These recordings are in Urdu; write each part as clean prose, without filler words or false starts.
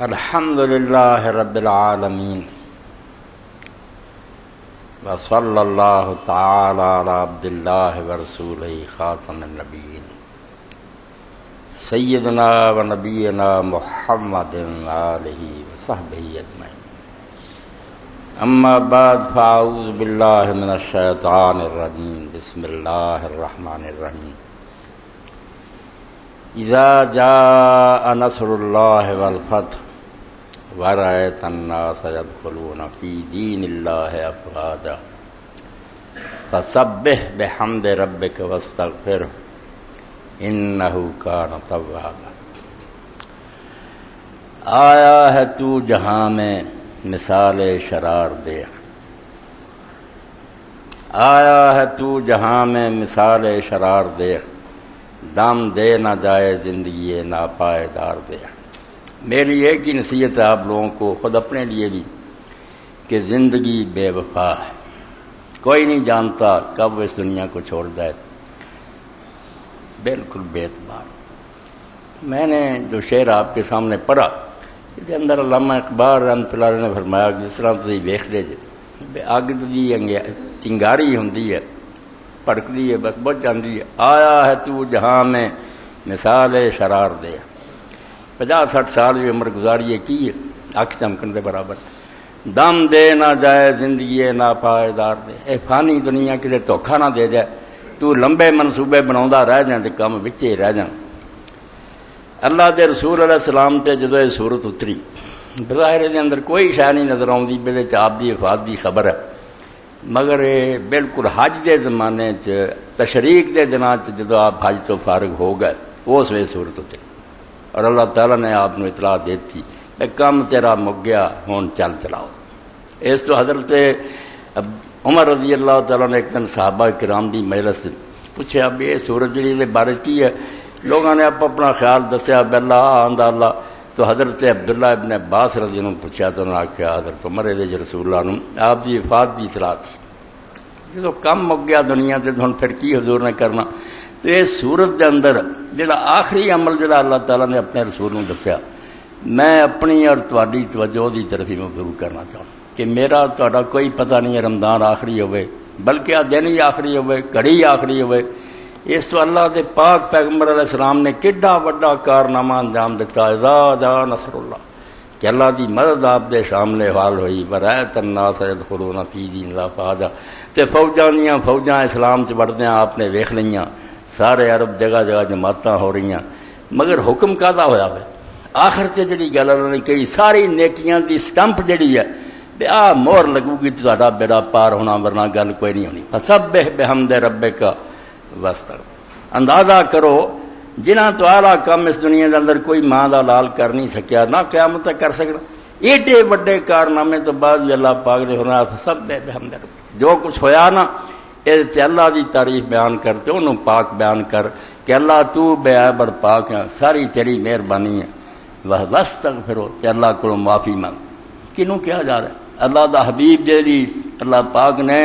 الحمد للہ رب العالمین وصلی اللہ تعالی علی عبد اللہ ورسولہ خاتم النبیین سیدنا و نبینا محمد آلہ وصحبہ اجمعین اما بعد فاعوذ باللہ من الشیطان الرجیم بسم اللہ الرحمن الرحیم اذا جاء نصر اللہ والفتح وَرَأَيْتَ النَّاسَ يَدْخُلُونَ فِي دِينِ اللَّهِ أَفْوَاجًا فَسَبِّحْ بِحَمْدِ رَبِّكَ وَاسْتَغْفِرْهُ إِنَّهُ كَانَ تَوَّابًا۔ آیا ہے تو جہاں میں مثال شرار دیکھ، آیا ہے تو جہاں میں مثال شرار دیکھ، دم دے نہ جائے زندگی ناپائیدار دیکھ۔ میری ایک ہی نصیحت ہے آپ لوگوں کو، خود اپنے لیے بھی، کہ زندگی بے وفا ہے، کوئی نہیں جانتا کب اس دنیا کو چھوڑ جائے، بالکل بے اعتبار۔ میں نے جو شعر آپ کے سامنے پڑھا، اس کے اندر علامہ اقبال رحمۃ اللہ علیہ نے فرمایا کہ جس طرح تسی ویکھ دے جے اگ دی چنگاری ہوندی ہے، پڑکدی ہے، بس بجھ جاندی ہے۔ آیا ہے تو جہاں میں مثال شرار دے، 50-60 سال بھی عمر گزاری کی ہے، اکھ چمکن دے برابر، دم دے نہ جائے زندگی ناپائیدار دے۔ اے فانی دنیا کدے دھوکھا نہ دے جائے، تو لمبے منصوبے بناوندا رہ جائیں تے کم وچے رہ جان۔ اللہ دے رسول علیہ السلام تے جدوں یہ صورت اتری، بظاہر دے اندر کوئی شے نہیں نظر آوندی، بے وچ آپ دی وفات دی خبر ہے، مگر بالکل حج دے زمانے چ تشریق دے دناں چ جدوں آپ حج تو فارغ ہو گئے، اس ویلے صورت اتری اور اللہ تعالیٰ نے آپ نے اطلاع دیتی کہ کم تیرا مک گیا، ہون چل چلاؤ۔ اس تو حضرت عمر رضی اللہ تعالیٰ نے ایک دن صحابہ کرام دی مجلس پوچھا اب یہ سورج جڑی دے بارے کی ہے، لوگوں نے اپنا خیال دسیا بلا آندا اللہ، تو حضرت عبداللہ ابن عباس رضی اللہ عنہ پوچھا تو انہوں نے آخیا حضرت عمر رسول اللہ عنہ آپ دی وفات دی اطلاع تھی، جب کم مک گیا دنیا تے ہن پھر کی حضور نے کرنا۔ تو اس صورت دے اندر جڑا آخری عمل جڑا اللہ تعالیٰ نے اپنے رسول نے دسیا، میں اپنی اور تواڈی توجہ دی طرف ہی مبذول کرنا چاہوں کہ میرا تواڈا کوئی پتہ نہیں ہے رمضان آخری ہوئے، بلکہ آ دن ہی آخری ہوئے، گھڑی آخری ہوئے۔ اس تو اللہ دے پاک پیغمبر علیہ السلام نے کڈا وڈا کارنامہ انجام دیتا، اذا جاء نصر اللہ، کہ اللہ دی مدد آپ دے سامنے حال ہوئی، ورأیت الناس یدخلون فی دین اللہ افواجا، تے فوجاں اسلام چ بڑھدیاں آپ نے ویکھ لئیاں، سارے عرب جگہ جگہ جماعتاں ہو رہی ہیں، مگر حکم کادا ہویا ہے؟ آخر تے جڑی گل انہوں نے کہی ساری نیکیاں دی سٹمپ جڑی ہے بے آ مور لگو گی تو تہاڈا بیڑا پار ہونا، ورنہ گل کوئی نہیں ہونی۔ فسبح بحمد ربک واستغفر، اندازہ کرو جنہاں تو اعلیٰ کم اس دنیا دے اندر کوئی ماں دا لال کر نہیں سکیا، نہ قیامت تک کر سکنا، ایڈے وڈے کارنامے تو بعد بھی اللہ پاک نے فرمایا فسبح بحمد ربک، جو کچھ ہویا نا تے اللہ دی تعریف بیان کرتے انہوں پاک بیان کر کہ اللہ تو بے عیب اور پاک ہے، ساری تیری مہربانی ہے، واستغفر، تے اللہ کو معافی مانگ۔ کنوں کیا جا رہا ہے؟ اللہ دا حبیب جیلی اللہ پاک نے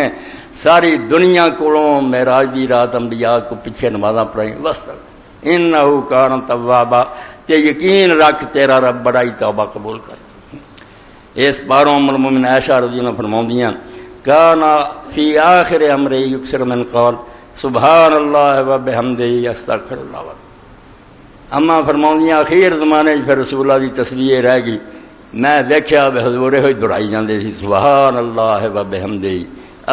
ساری دنیا کو معراج دی رات انبیاء کو پیچھے نمازاں پڑھائیں، واستغفر انہو کان توابا، تے یقین رکھ تیرا رب بڑائی توبہ قبول کر۔ اس باروں ام المؤمنین عائشہ رضی اللہ عنہا فرماؤندیاں کانا فی آخر امر یکثر من قول سبحان اللہ و بحمدہ استغفر اللہ۔ اما فرماؤندیاں اخیر زمانے پھر رسول اللہ دی تسبیح رہ گئی، میں دیکھا بے حضور ہوئی دہرائی جاندے سی سبحان اللہ و بحمدہ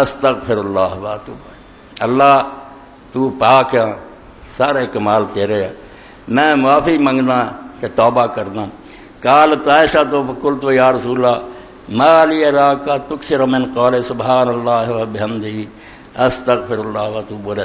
استغفر اللہ و اتوب الیہ، اللہ تو پاک ہے، سارے کمال تیرے ہے، میں معافی منگنا کہ توبہ کرنا۔ قالت عائشہ تو قلت یا رسول اللہ ما لی اراک تکثر من قول سبحان اللہ و بحمدہ استغفر اللہ و اتوب الیہ۔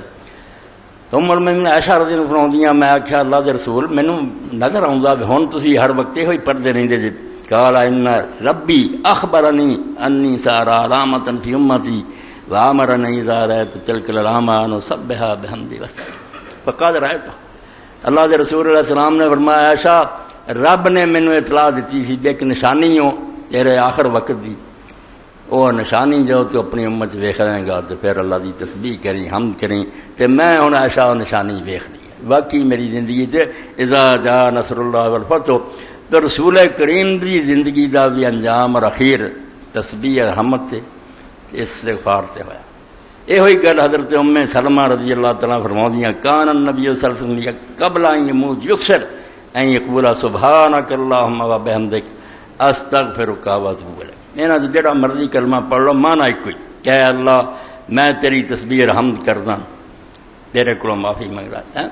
تو عمر میں عائشہ رضی اللہ عنہا فرماؤندیاں میں آخیا اللہ دے رسول مینوں نظر آؤندا ہن تسی ہر وقت ہوئی پڑھدے رہندے جے، قال ان ربی اخبرنی انی سارا علامۃ فی امتی وامرنی اذا رأیت تلک العلامہ ان اسبح بحمدہ واستغفر فقد رأیت۔ اللہ دے رسول علیہ السلام نے فرمایا عائشہ رب نے مینوں اطلاع دیتی سی ایک نشانی ہو تیرے آخر وقت دی، وہ نشانی جو تو اپنی امت ویکھ رہے گا تو پھر اللہ دی تسبیح کریں حمد کریں، تے میں ہن عائشہ نشانی ویکھ لی ہے، باقی میری زندگی تے اذا جاء نصر اللہ والفتح تو رسول کریم دی زندگی دا بھی انجام اور اخیر تسبیح حمد تے استغفار تے ہویا. یہ ہوئی گل حضرت ام سلمہ رضی اللہ تعالیٰ فرماؤندیاں کان النبی صلی اللہ علیہ وسلم قبل ان یموت یکسر ان یقول سبحانک اللہم و بحمدک استغفرک و اتوب الیک. انہاں تو جڑا مرضی کلمہ پڑھ لو معنی ایک ہی کہ اے اللہ میں تیری تسبیح حمد کردا تیرے کو معافی منگ رہا ہے.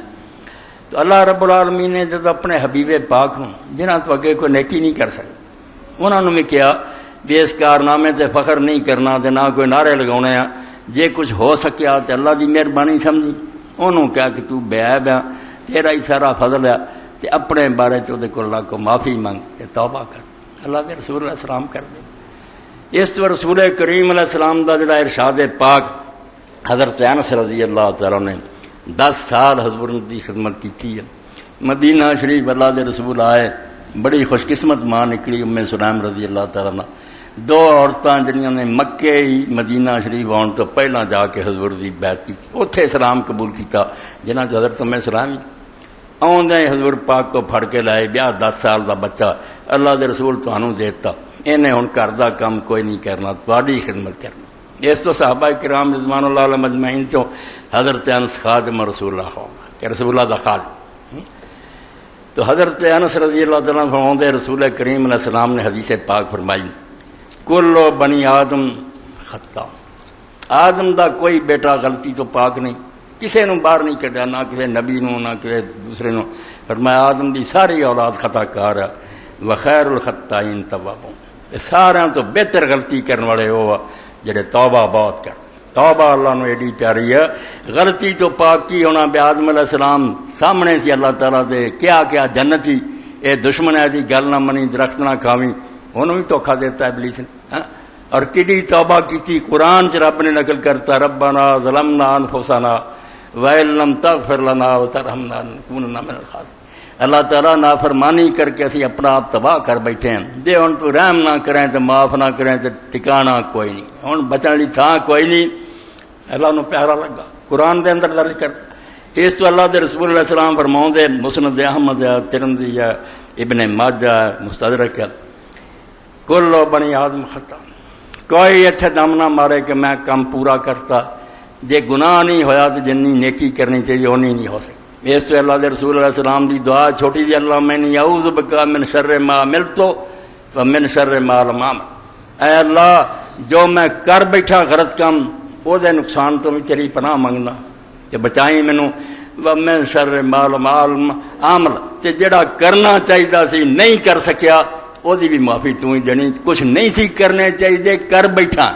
تو اللہ رب العالمین نے جب اپنے حبیب پاک ہوں جنہاں تو اگے کوئی نیکی نہیں کر سکتے انہوں نے بھی کیا بھی اس کارنامے تے فخر نہیں کرنا تے نہ کوئی نعرے لگاؤنے ہیں جے کچھ ہو سکیا تے اللہ دی مہربانی سمجھی. انہوں کہا کہ تو بے عیب ہے تیرا ہی سارا فضل ہے تے اپنے بارے چ دے کو اللہ کو معافی مانگ تے توبہ کر. اللہ دے رسول علیہ السلام کر دے. اس تو رسول کریم علیہ السلام دا جڑا ارشاد پاک حضرت انس رضی اللہ تعالیٰ نے 10 سال حضور دی خدمت کی ہے. مدینہ شریف اللہ دے رسول آئے بڑی خوش قسمت ماں نکلی ام سلیم رضی اللہ تعالیٰ عنہ. 2 عورتاں جنہاں نے مکے ہی مدینہ شریف آن تو پہلا جا کے حضور دی بیعت کی اتھے اسلام قبول کیتا جنہاں چ حضرت ام سلیم آؤندے حضور پاک کو پھڑ کے لائے بیا 10 سال دا بچہ اللہ دے رسول تانوں دیتا انہیں ہن گھر دا کام کوئی نہیں کرنا تہاڈی خدمت کرنا. اس تو صحابہ کرام رضوان اللہ علیہم اجمعین چوں حضرت انس خادم رسول اللہ ہوگا کہ رسول اللہ دا خادم. تو حضرت انس رضی اللہ تعالیٰ فرماتے رسول کریم علیہ السلام نے حدیث پاک فرمائی کل بنی آدم خطا. آدم دا کوئی بیٹا غلطی تو پاک نہیں کسے نو باہر نہیں کڈیا نہ کسے نبی نو نہ کسے دوسرے نو. فرمایا آدم دی ساری اولاد خطا کار ہے وخیر الخطائین توابون. سارا تو بہتر غلطی کرنے والے وہ جڑے توبہ بہت کر. توبہ اللہ نو ایڈی پیاری ہے. غلطی تو پاک کی ہونا بے آدم علیہ السلام سامنے سی اللہ تعالیٰ دے کیا جنتی اے دشمن ہے دی گل نہ منی درخت نہ کھاوی انہوں بھی دھوکھا دیتا ہے ابلیس نے. اور کڈی توبہ کی قرآن چ رب نے نقل کرتا ربنا ظلمنا انفسنا وان لم تغفر لنا وترحمنا لنكونن من الخاسرین. اللہ تعالیٰ نافرمانی کر کے اسی اپنا آپ تباہ کر بیٹھے ہیں. جے ہن تو رحم نہ کریں تو معاف نہ کریں تو ٹھکانا کوئی نہیں ہن بچن لی تھاں کوئی نہیں. اللہ نو پیارا لگا قرآن دے اندر درج کرتا. اس تو اللہ دے رسول علیہ السلام فرماؤں دے مسند احمد ہے ترمذی ہے ابن ماجہ ہے مستدرک ہے کل بنی آدم خطا. کوئی اتنے دم نہ مارے کہ میں کام پورا کرتا جے گناہ نہیں ہویا تو جنی نیکی کرنی چاہیے اونی نہیں ہو سکتی. اس تو اللہ دے رسول علیہ السلام دی دعا چھوٹی جی اللہ میں اعوذ بک من شر ما عملت و من شر ما لم اعمل. اے اللہ جو میں کر بیٹھا غلط کام وہ دے نقصان تو بھی تیری پناہ منگنا کہ بچائیں مینوں و من شر ما لم اعمل. تے جڑا کرنا چاہیے سی نہیں کر سکیا وہ دی بھی معافی تو ہی دینی. کچھ نہیں سی کرنے چاہیے کر بیٹھا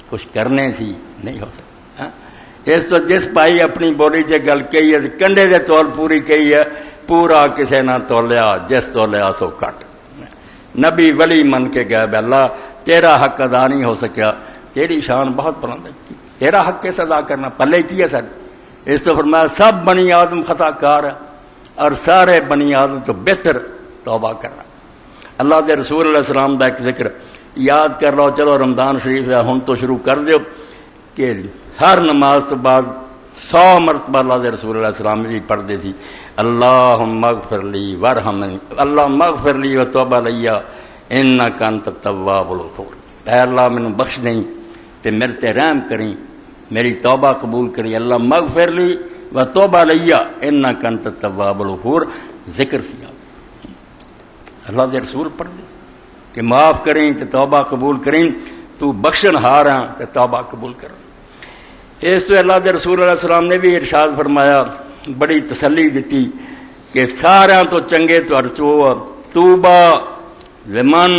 کچھ کرنے سی نہیں ہو سکتا. اس تو جس پائی اپنی بولی چ گل کہی ہے کنڈے دے تول پوری کہی ہے پورا کسے نہ تولیا جس تولیا سو کٹ. نبی ولی من کے گئے بے اللہ تیرا حق ادا نہیں ہو سکیا تیری شان بہت بلند ہے تیرا حق کیسے ادا کرنا پلے کی ہے سر. اس تو فرمایا سب بنی آدم خطا کار ہے اور سارے بنی آدم تو بہتر توبہ کرنا. اللہ دے رسول علیہ السلام دا ایک ذکر یاد کر لو. چلو رمضان شریف ہے ہن تو شروع کر دیو کہ ہر نماز تو بعد 100 مرتبہ اللہ دے رسول علیہ السلام بھی پڑھتے تھی اللہم اغفر لی ورحمنی اللہم اغفر لی وتوب علی انک انت التواب الغفور. اے اللہ مینوں بخش دیں تے میرے تے رحم کریں میری توبہ قبول کری. اللہم اغفر لی وتوب علی انک انت التواب الغفور. ذکر سی اللہ دے رسول پڑھ دے کہ معاف کریں تے توبہ قبول کریں تو بخشن ہار ہیں تے توبہ قبول کریں. اس تو اللہ دے رسول علیہ السلام نے بھی ارشاد فرمایا بڑی تسلی دیتی کہ سارا تو چنگے تو توبہ لمن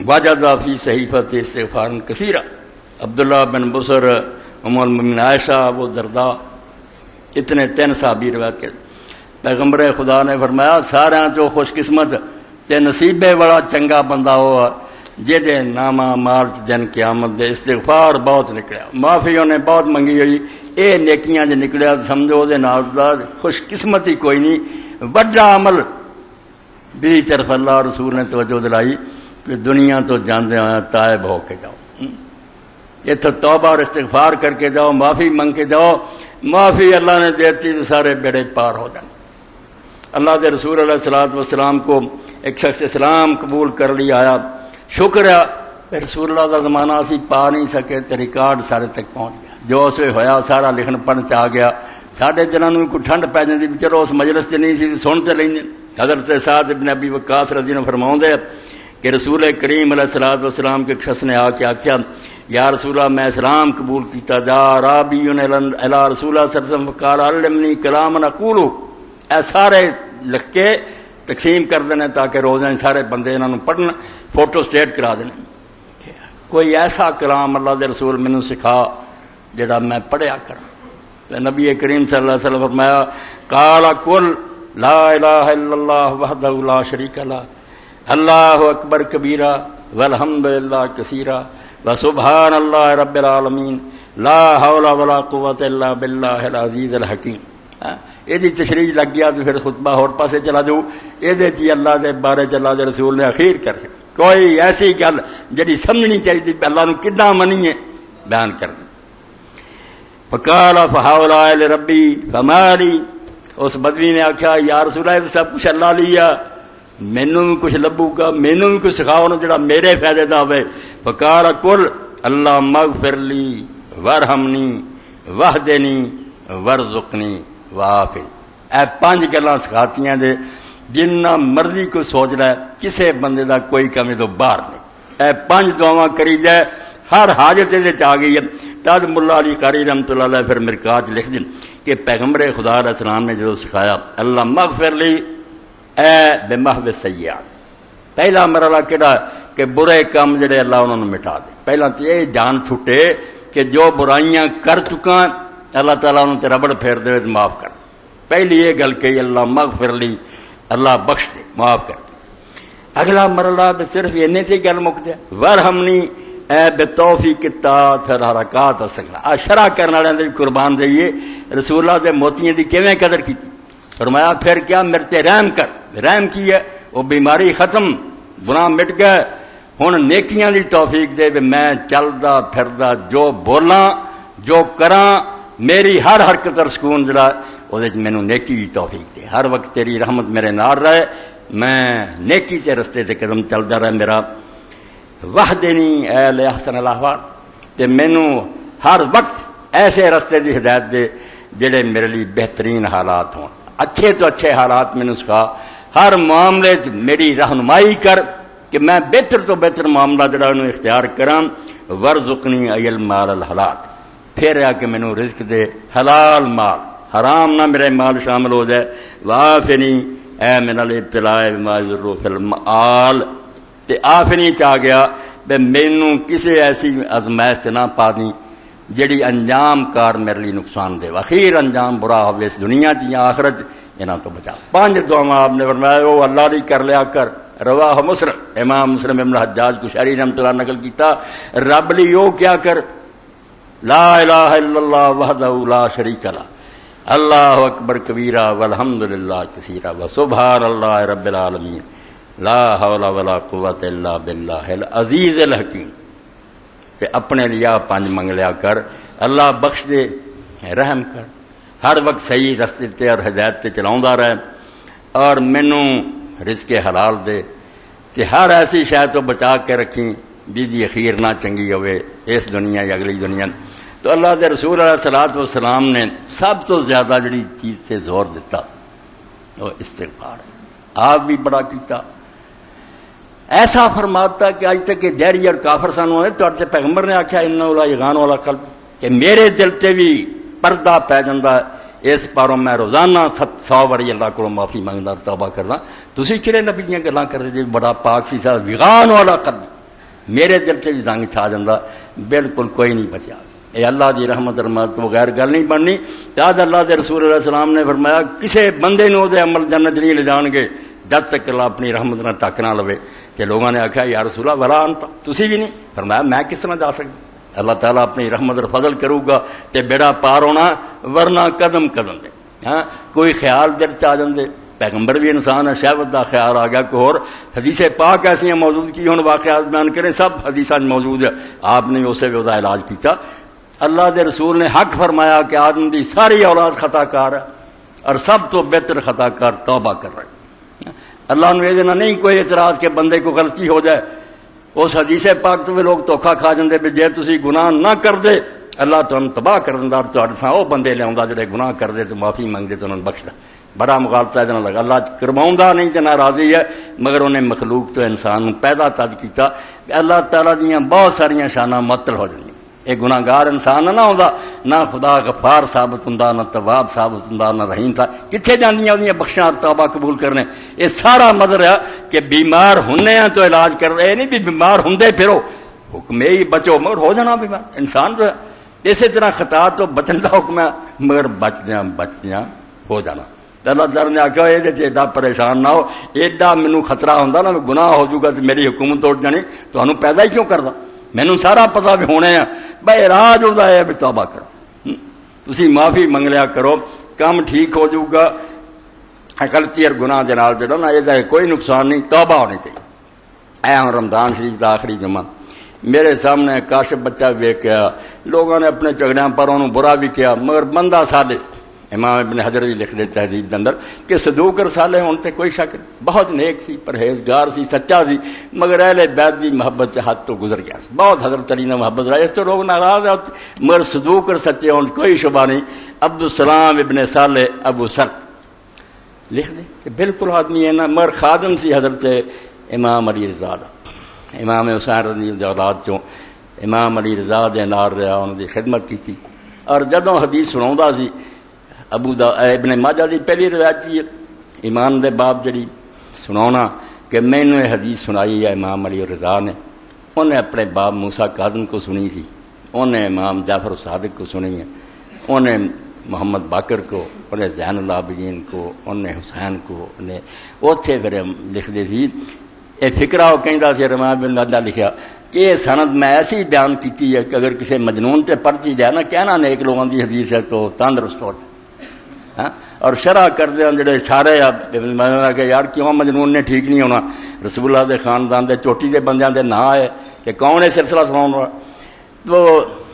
وجد فی صحیفۃ استغفار کثیرہ. عبداللہ بن بصر ام المؤمنین عائشہ ابو درداء اتنے 3 صحابی روایت کے پیغمبر خدا نے فرمایا سارا تو خوش قسمت تے نصیبے والا چنگا بندہ ہوا جہدے نامہ مارچ دن قیامت دے استغفار بہت نکلیا معافی انہیں بہت منگی ہوئی اے نیکیاں جو نکلیا سمجھو دے نال خوش قسمتی کوئی نہیں. وڈا عمل بھی طرف اللہ رسول نے توجہ دلائی کہ دنیا تو جاندے آیا تائب ہو کے جاؤ اتو توبہ اور استغفار کر کے جاؤ معافی منگ کے جاؤ. معافی اللہ نے دیتی تو سارے بیڑے پار ہو جائیں. اللہ کے رسول علیہ الصلوۃ والسلام کو ایک شخص اسلام قبول کر لیا آیا، شکر ہے رسول اللہ کا زمانہ اسی پا نہیں سکے تو ریکارڈ سارے تک پہنچ گیا، جو اس وقت ہویا سارا لکھن پڑھن چ آ گیا۔ ساڈے دلوں میں کوئی ٹھنڈ پی جاتی بھی چلو اس مجلس سے نہیں سی سن تے لیں۔ حضرت سعد بن ابی وقاص رضی اللہ عنہ فرماؤں دے کہ رسول کریم علیہ الصلوۃ والسلام کے ایک شخص نے آ کے آخیا یا رسول اللہ میں اسلام قبول کیتا، جا رابی الی رسول اللہ صلی اللہ علیہ وسلم قال علمنی کلاما اقول، اے سارے لکھ کے تقسیم کر دینے تاکہ روزاں سارے بندے انہاں نوں پڑھن، فوٹو سٹیٹ کرا دینے۔ کوئی ایسا کلام اللہ دے رسول مینوں سکھا جڑا میں پڑھیا کراں۔ نبی کریم صلی اللہ علیہ وسلم فرمایا قال قل لا الہ الا اللہ وحدہ لا شریک لہ اللہ اکبر کبیرہ والحمد للہ کثیرہ وسبحان اللہ رب العالمین لا حول ولا قوۃ الا باللہ العزیز الحکیم۔ یہ تشریح لگ گیا تو پھر خطبہ اور پاسے چلا جاؤ، یہ اللہ دے بارے اللہ دے رسول نے اخیر کر کوئی ایسی گل جڑی سمجھنی چاہیے اللہ نو کداں منیے بیان کر دی۔ فقال فحاولا لربی فمالی، اس بدوی نے آخیا یا رسول اللہ سب کچھ اللہ لیا، مینوں بھی کچھ لبو گا، مینوں بھی کچھ سکھاؤ نا جڑا میرے فائدے دا ہوئے۔ فقال قل اللہم اغفر لی ورحمنی وحدنی ورزقنی وعافنی۔ اے 5 گلاں سکھاتیاں دے جنہ مرضی کو سوچ لے، کسے بندے دا کوئی کمی تو باہر نہیں۔ اے 5 دعاواں کری جائے ہر حاجت دے آ گئی ہے۔ تد ملا علی قاری رحمۃ اللہ علیہ پھر مرکات لکھ دیں کہ پیغمبر خدا علیہ السلام نے جو سکھایا اللہ مغفر لی اے بمحو السیئات، پہلا مرحلہ کہڑا کہ برے کام جڑے اللہ انہوں نے مٹا دے۔ پہلا تو یہ جان چھٹے کہ جو برائیاں کر چکا اللہ تعالیٰ انہوں تے ربڑ پھیر دے تو معاف کر۔ پہلی یہ گل کہی اللہ مغفر لی، اللہ بخش دے، معاف کر دے۔ اگلا مرحلہ صرف اینے سے گل مک جائے ورحمنی اے بتوفیق الطاعت پھر حرکات اسغرا۔ شرع کرنے والے دی قربان دئیے رسول اللہ دے موتیاں دی کیویں قدر کیتی، فرمایا پھر کیا میرے تے رحم کر، رحم کی ہے وہ بیماری ختم، گناہ مٹ گئے، ہن نیکیاں دی توفیق دے میں چلدا پھردا جو بولاں جو کراں میری ہر حرکت اور سکون جڑا وہ مینوں نیکی دی توفیق دے، ہر وقت تیری رحمت میرے نال رہے، میں نیکی تے رستے تے قدم چلدا رہے میرا۔ وحدنی اے لأحسن الاحوال، تے مینوں ہر وقت ایسے رستے دی ہدایت دے جڑے میرے لیے بہترین حالات ہوں، اچھے تو اچھے حالات مینوں سکھا، ہر معاملے میری رہنمائی کر کہ میں بہتر تو بہتر معاملہ جڑا انہوں اختیار کراں۔ ورزقنی ای المال الحلال، پھر آ کے مینوں رزق دے حلال مال، حرام نہ میرے مال شامل ہو جائے۔ وعافنی اے من الابتلاء بما یضر فی المآل، تے آفنی چاہ گیا بے مینوں کسی ایسی آزمائش نہ پا دی جڑی انجام کار میرے لیے نقصان دے، اخیر انجام برا ہوئے اس دنیا چ یا آخرت، انہاں تو بچا۔ 5 دعاواں آپ نے فرمایا وہ اللہ دی کر لیا کر، رواہ مسلم، امام مسلم ابن حجاج قشیری رحمۃ اللہ نقل کیتا، رب لی وہ کیا کر لا الہ الا اللہ وحدہ لا شریک لہ اللہ اکبر کبیرہ والحمد للہ کثیرہ وسبحان اللہ رب العالمین لا حول ولا قوت الا باللہ العزیز الحکیم۔ کہ اپنے لیا 5 منگ لیا کر، اللہ بخش دے، رحم کر، ہر وقت صحیح رستے تے اور ہدایت تے چلاؤندا رہے، اور مینوں رزق حلال دے، کہ ہر ایسی شے تو بچا کے رکھیں جی اخیر نہ چنگی ہوئے اس دنیا یا اگلی دنیا۔ تو اللہ دے رسول علیہ الصلوۃ والسلام نے سب تو زیادہ جڑی چیز سے زور دیتا وہ استغفار ہے، آپ بھی بڑا کیتا، ایسا فرماتا کہ آج تک کہ دہری اور کافر سانو ہے تو پیغمبر نے آخیا انہ لا یغان والا قلب، کہ میرے دل تے بھی پردہ پی جاندہ ہے، اس پاروں میں روزانہ 100 باری اللہ کو معافی مانگدا توبہ کرنا۔ تسی کہڑے نبی دیاں گلاں کر رہے جی بڑا پاک سی صاحب یغان والا قلب، میرے دل تے بھی زنگ چھا جاندہ، بالکل کوئی نہیں بچیا۔ اے اللہ دی رحمت رحمت تو بغیر گل نہیں بننی۔ یاد اللہ دے رسول علیہ السلام نے فرمایا کسے بندے نو دے عمل جنت نہیں لے جان گے جب تک اللہ اپنی رحمت نہ ٹک نہ لوے۔ کہ لوگوں نے آخیا یا رسول اللہ ولا انت، تسی بھی نہیں، فرمایا میں کس طرح جا سکتا، اللہ تعالیٰ اپنی رحمت اور فضل کروں گا تے بیڑا پار ہونا، ورنہ قدم قدم دے ہاں کوئی خیال دل چ آ جاندے۔ پیغمبر بھی انسان ہے، شہوت دا خیال آ گیا کوئی اور، حدیث پاک ایسی ہیں موجود کی ہوں واقعات بیان کریں سب حدیثاں موجود ہے، آپ نے اسے بھی دا علاج کیتا۔ اللہ دے رسول نے حق فرمایا کہ آدم دی ساری اولاد خطا کار ہے، اور سب تو بہتر خطا کار توبہ کر رہے. اللہ نے یہ نہیں کوئی اعتراض کہ بندے کو غلطی ہو جائے. اس حدیث پاک تو لوگ دھوکھا کھا جاندے بھی جے تسی گناہ نہ کر دے اللہ تمہیں تباہ کر دیندا، تہاڈے تھاں وہ بندے لیا جڑے گناہ کر دے تو معافی منگدے تو انہوں نے بخشدا. بڑا مغالطہ ہے لگا. اللہ کرواؤں نہیں تو ناراضی ہے، مگر انہیں مخلوق تو انسان پیدا تد کیتا کہ اللہ تعالیٰ دیاں بہت ساریاں شاناں معطل ہو جائیں. یہ گناہ گار انسان نہ ہوندا، نہ خدا غفار ثابت ہوندا، نہ تواب ثابت ہوندا، نہ رحیم تھا. کتنے جانیاں انہاں بخشاں توبہ قبول کرنے. یہ سارا مدر ہے کہ بیمار ہونے ہیں تو علاج کر رہے نہیں بھی بیمار ہوندے پھرو حکم ہی بچو مگر ہو جانا بیمار انسان تو ہے. اسی طرح خطا تو بچن کا حکم ہے مگر بچدیاں ہو جانا. اللہ تعالیٰ نے آخیا یہ ایڈا پریشان نہ ہو، ایڈا مینوں خطرہ ہوندا نا گناہ ہو جائے گا تو میری حکومت اٹھ جانی، تمہیں پیدا ہی کیوں کردا؟ مینوں سارا پتا بھی ہونے ہیں بھائی راج ہوتا ہے بھی توبہ کرو، تسی معافی منگ لیا کرو، کام ٹھیک ہو جائے گا. غلطی اور گناہ دے نال جڑا نا یہ کوئی نقصان نہیں، توبہ ہونی چاہیے. اے رمضان شریف کا آخری جمعہ میرے سامنے کاشف بچہ ویک گیا، لوگوں نے اپنے جھگڑیاں پر انہوں برا بھی کیا مگر بندہ صالح. امام ابن حجر بھی لکھ دیتا ہے تہذیب کے اندر کہ صدوق اور صالح ہونے تے کوئی شک نہیں، بہت نیک سی، پرہیزگار سی، سچا سی، مگر اہل بیت دی محبت سے حد تو گزر گیا سی. بہت حضرت علی نے محبت رہی، اس تو لوگ ناراض ہوتے مگر صدوق اور سچے ہونے کوئی شبہ نہیں. عبدالسلام ابن صالح ابو سر لکھ دے کہ بالکل آدمی ہے نا مگر خادم سی حضرت امام علی رضا دا. امام حسین رضی اللہ اولاد چوں امام علی رضا دے نال رہا، انہوں دی خدمت کی. اور جدوں حدیث سناوندا سی ابن ماجہ دی پہلی روایت ہے ایمان دے باب جڑی سناونا کہ میں نے حدیث سنائی ہے امام علی رضا نے. انہیں اپنے باپ موسیٰ کاظم کو سنی تھی، انہیں امام جعفر صادق کو سنی ہے، انہیں محمد باقر کو، انہیں زین العابدین کو، انہیں حسین کو، انہیں اوتھے پھر لکھ دے سی. یہ فکرہ وہ کہندا سی امام بن اللہ لکھیا کہ یہ سند میں ایسی بیان کی ہے کہ اگر کسی مجنون تے پرچی جائے نا کہنا نیک لوگوں کی حدیث ہے تو تندرست ہو. اور شرح کر دیں جڑے سارے کہ یار کیوں مجنون نے ٹھیک نہیں ہونا، رسول اللہ دے خاندان دے چوٹی دے بندیاں دے نا ہے کہ کون ہے سلسلہ سناؤں والا. تو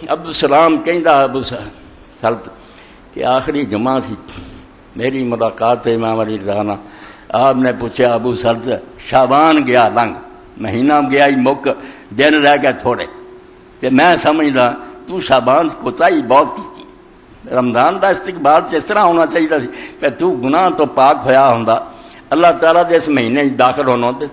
عبدالسلام کہندا ابو سلط کہ آخری جمعہ تھی میری ملاقات ہے امام علی رضا نال. آپ نے پوچھا ابو سلط شعبان گیا لنگ، مہینہ گیا ہی مک، دن رہ گئے تھوڑے، کہ میں سمجھدا تو شعبان کوتاہی بہت کی. رمضان کا استقبال اس طرح ہونا چاہیے سی کہ تو گناہ تو پاک ہویا ہوندا، اللہ تعالیٰ دے اس مہینے داخل ہونا تے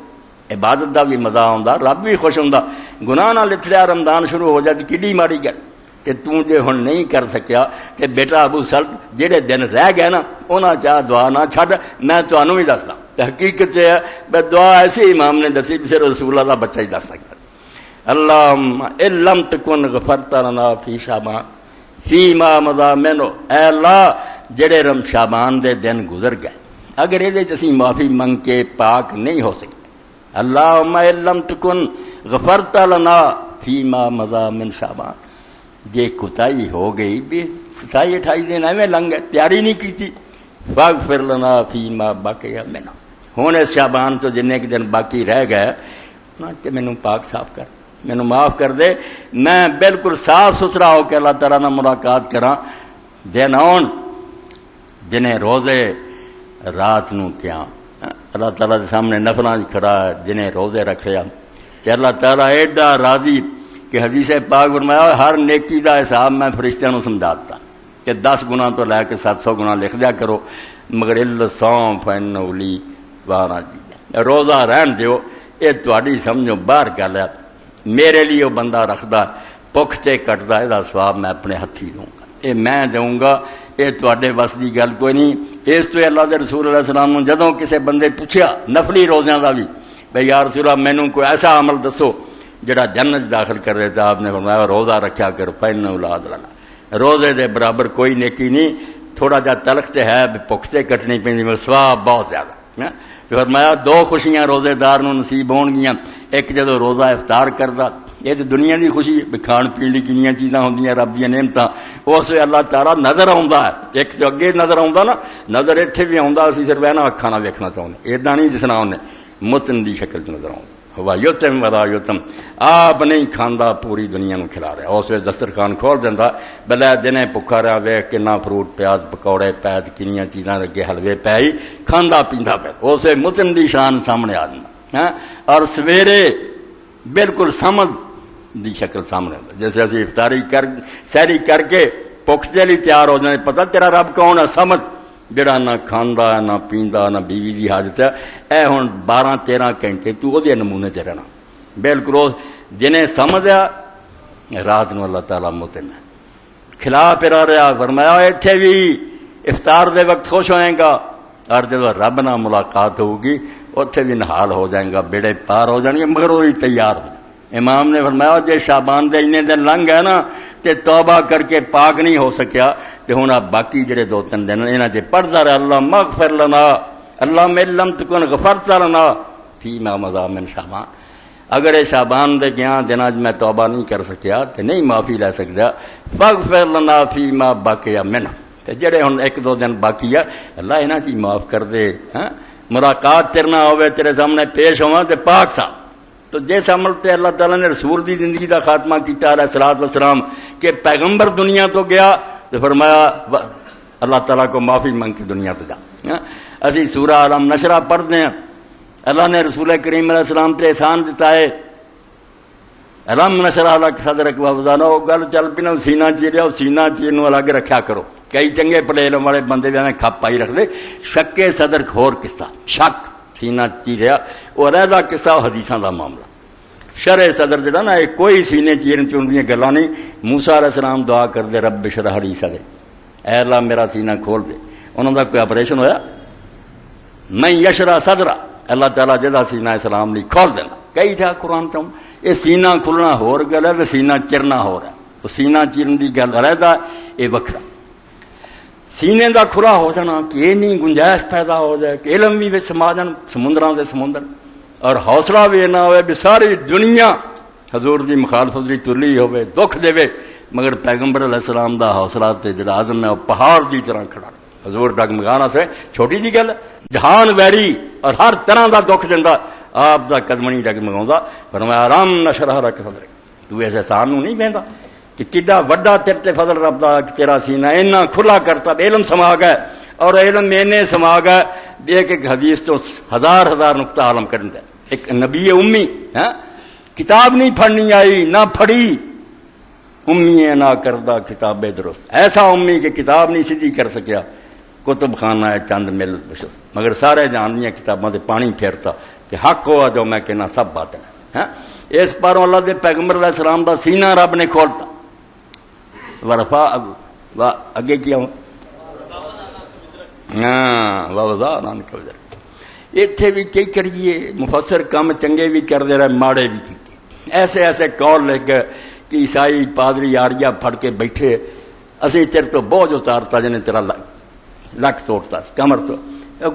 عبادت دا بھی مزہ ہوندا، رب بھی خوش ہوندا. گناہ نہ لتھڑیا رمضان شروع ہو جائے تو کڈی ماری گل کہ تو جے ہن نہیں کر سکیا کہ بیٹا ابو سلط جہے دن رہ گئے نا انہاں چاہ دعا نہ چھڈ. میں تانوں بھی دسدا حقیقت ہے بے دعا ایسی امام نے دسی صرف رسول اللہ دا بچہ ہی دس سکتا. اللہم ان لم تکن غفرت لنا فی شعبان فی ما مضی منہ، اے اللہ جڑے شعبان دے دن گزر گئے اگر یہ اسی معافی منگ کے پاک نہیں ہو سکتے. اللہم ان لم تکن غفرت لنا فی ما مضی من شعبان، جے کوتاہی ہو گئی بھی 27-28 دن ایویں لنگ گئے تیاری نہیں کی، فاغفر لنا فی ما بقی منہ، ہن اس شعبان تو جنے کے دن باقی رہ گئے کہ مینوں پاک صاف کر، مینوں معاف کر دے، میں بالکل صاف ستھرا ہو کے اللہ تعالیٰ نے ملاقات کراں. دن آن جنہیں روزے رات نو قیام، اللہ تعالیٰ کے سامنے نفلاں کھڑا ہے جنہیں روزے رکھیا کہ اللہ تعالیٰ ایڈا راضی کہ حدیث پاک فرمایا ہر نیکی دا حساب میں فرشتیاں نو سمجھاتا کہ 10 گناہ تو لے کے 700 گناہ لکھ دیا کرو مگر الصوم فإنہ لی وأنا أجزي، روزہ رہن دیو یہ تہاڈی سمجھو باہر گل ہے، میرے لیے وہ بندہ رکھدا بھوک تے کٹدا یہ ثواب میں اپنے ہتھی دوں گا، یہ میں دوں گا، یہ تہاڈے بس دی گل کوئی نہیں. اس تو اللہ دے رسول علیہ السلام نے جدوں کسے بندے پوچھیا نفلی روزیاں دا بھی بھئی یا رسول اللہ مینوں کوئی ایسا عمل دسو جڑا جنت داخل کر دیتا، آپ نے فرمایا روزہ رکھیا کرو فإنہ لا عدل لہ، روزے دے برابر کوئی نیکی نہیں. تھوڑا جا تلخ تے ہے بھوک تے کٹنی پیندی مگر ثواب بہت زیادہ. فرمایا 2 خوشیاں روزے دار نوں نصیب ہون گیاں، ایک جدو روزہ افطار کردا یہ تو دنیا دی خوشی ہے، کھان پین لی کنیاں چیزاں ہوندیاں رب دیاں نعمتاں، اس ویلے اللہ تعالیٰ نظر آوندا ہے، ایک تو اگے نظر آوندا نا، نظر ایتھے بھی آوندا، اسی صرف انہاں اکھاں نال ویکھنا چاہندے، ایداں نہیں جس نال اونے متن دی شکل چ نظر آوندا. ہوا یتم ولا یتم، آپ نہیں کھاندا پوری دنیا نو کھلا رہا، اس ویلے دسترخوان کھول دینا، بلے دنے بھکا رہا، ویخ کنا فروٹ پیاز پکوڑے پید کنیاں چیزاں لگے حلوے پی، کھاندا پیندا پیا، اسے متن دی شان سامنے آ جانا، اور سویرے بالکل سمجھ دی شکل سامنے آتا، جیسے اسی افطاری کر سحری کر کے پکھ دے لی تیار ہو جانے، پتہ تیرا رب کون ہے، سمجھ جڑا نہ کھاندا نہ پیندا نہ بیوی دی حاجت ہے، اے ہن 12-13 گھنٹے تو او دے نمونے تے رہنا، بالکل جنہیں سمجھا رات نو اللہ تعالیٰ متن ہے کھلا پھرا رہا، فرمایا ایتھے بھی افطار دے وقت خوش ہوئیں گا، اور جب رب نہ ملاقات ہوگی اتنے بھی نحال ہو جائیں گا، بیڑے پار ہو جائیں گے، مگر وہی تیار ہو جائیں۔ امام نے فرمایا جے شعبان دے اتنے دن لنگ ہے نا تے توبہ کر کے پاک نہیں ہو سکیا، تے ہن آپ باقی جڑے 2-3 دن انہاں تے پڑھدا رہا، اللہ مغفر لنا، اللہم ان لم تکن غفرت لنا فیما مضی من شعبان، اگر یہ شعبان دے گیاں دناں میں توبہ نہیں کر سکیا تے نہیں معافی لے سکدا، فاغفر لنا فیما بقی منہ، تے جڑے ہن 1-2 دن باقی ہے اللہ انہاں چ معاف کر دے، ملاقات تیرے نہ ہوئے، تیرے سامنے پیش ہوا تے پاک سا۔ تو جس عمل تے اللہ تعالیٰ نے رسول دی زندگی دا خاتمہ کیتا علیہ الصلوۃ والسلام کہ پیغمبر دنیا تو گیا تو فرمایا اللہ تعالیٰ کو معافی مانگ کے دنیا تو جا۔ اسی سورہ علم نشرہ پڑھتے ہیں، اللہ نے رسول کریم علیہ السلام تے احسان دیتا ہے، علم نشرہ لک صدرک ووضعنا، وہ گل چل پی نا سینہ چیریا، سینہ چیر نو الگ رکھیا کرو۔ کئی چنگے پڑھے علم والے بندے بھی ہمیں کھپ پائی رکھ دے، شک صدر ہور قصہ، شک سینہ چیریا وہ علیحدہ قصہ حدیثاں دا معاملہ، شرع صدر جڑا نا ایک کوئی سینے چیرن چون دیاں گلاں نہیں۔ موسیٰ علیہ السلام دعا کر دے رب اشرح لی صدری، اے اللہ میرا سینہ کھول دے، انہوں دا کوئی آپریشن ہویا؟ میں یشرح صدرہ، اللہ تعالیٰ جدا سینہ اسلام لی کھول دینا۔ کئی تھا قرآن چاہوں یہ سینہ کھلنا ہور گل ہے، سینہ چرنا ہو رہا ہے، وہ سینہ چرن دی گل علیحدہ یہ وکھرا، سینے دا کھلا ہو جانا کہ یہ نہیں گنجائش پیدا ہو جائے کہ علم بھی سما جان سمندراں دے سمندر، اور حوصلہ بھی نہ ہوئے بھی ساری دنیا حضور دی مخالفت دی تلی ہوئے، دکھ دے مگر پیغمبر علیہ السلام دا حوصلہ تے جڑا عزم ہے وہ پہاڑ دی طرح کھڑا، حضور ڈگمگانا سے چھوٹی جی گل، جہان ویری اور ہر طرح دا دکھ دیندا، آپ دا قدم نہیں ڈگمگاوندا، فرمایا آرام نشرح لک صدرک، تو ایسے احسان نو نہیں بہندا کہ کڈا وڈا تیرے فضل رب دا تیرا سینہ اینا کھلا کرتا، علم سما گئے، اور علم اینے سما گئے ایک ایک حدیث تو ہزار نقطہ عالم کرن دے، ایک نبی امی کتاب نہیں پڑھنی آئی نہ پڑھی، امی ہے نہ کردہ کتاب درست، ایسا امی کہ کتاب نہیں سیدھی کر سکیا، کتب خانہ ہے چند مل بشست، مگر سارے جان دیا کتاباں دے پانی پھیرتا کہ حق ہوا جو میں کہنا سب باطل ہے۔ اس پاروں اللہ دے پیغمبر علیہ السلام دا سینہ رب نے کھولتا، ورفا اگے کیا ہوں ووضعنا عنک وزرک، اتنے بھی کئی کریے مفسر کام چنگے بھی کر دے رہے ماڑے بھی کیتے، ایسے ایسے قول لکھ گئے کہ عیسائی پادری آریہ پھڑ کے بیٹھے، اسی تیرے تو بوجھ اتارتا جنہیں تیرا لک توڑتا کمر تو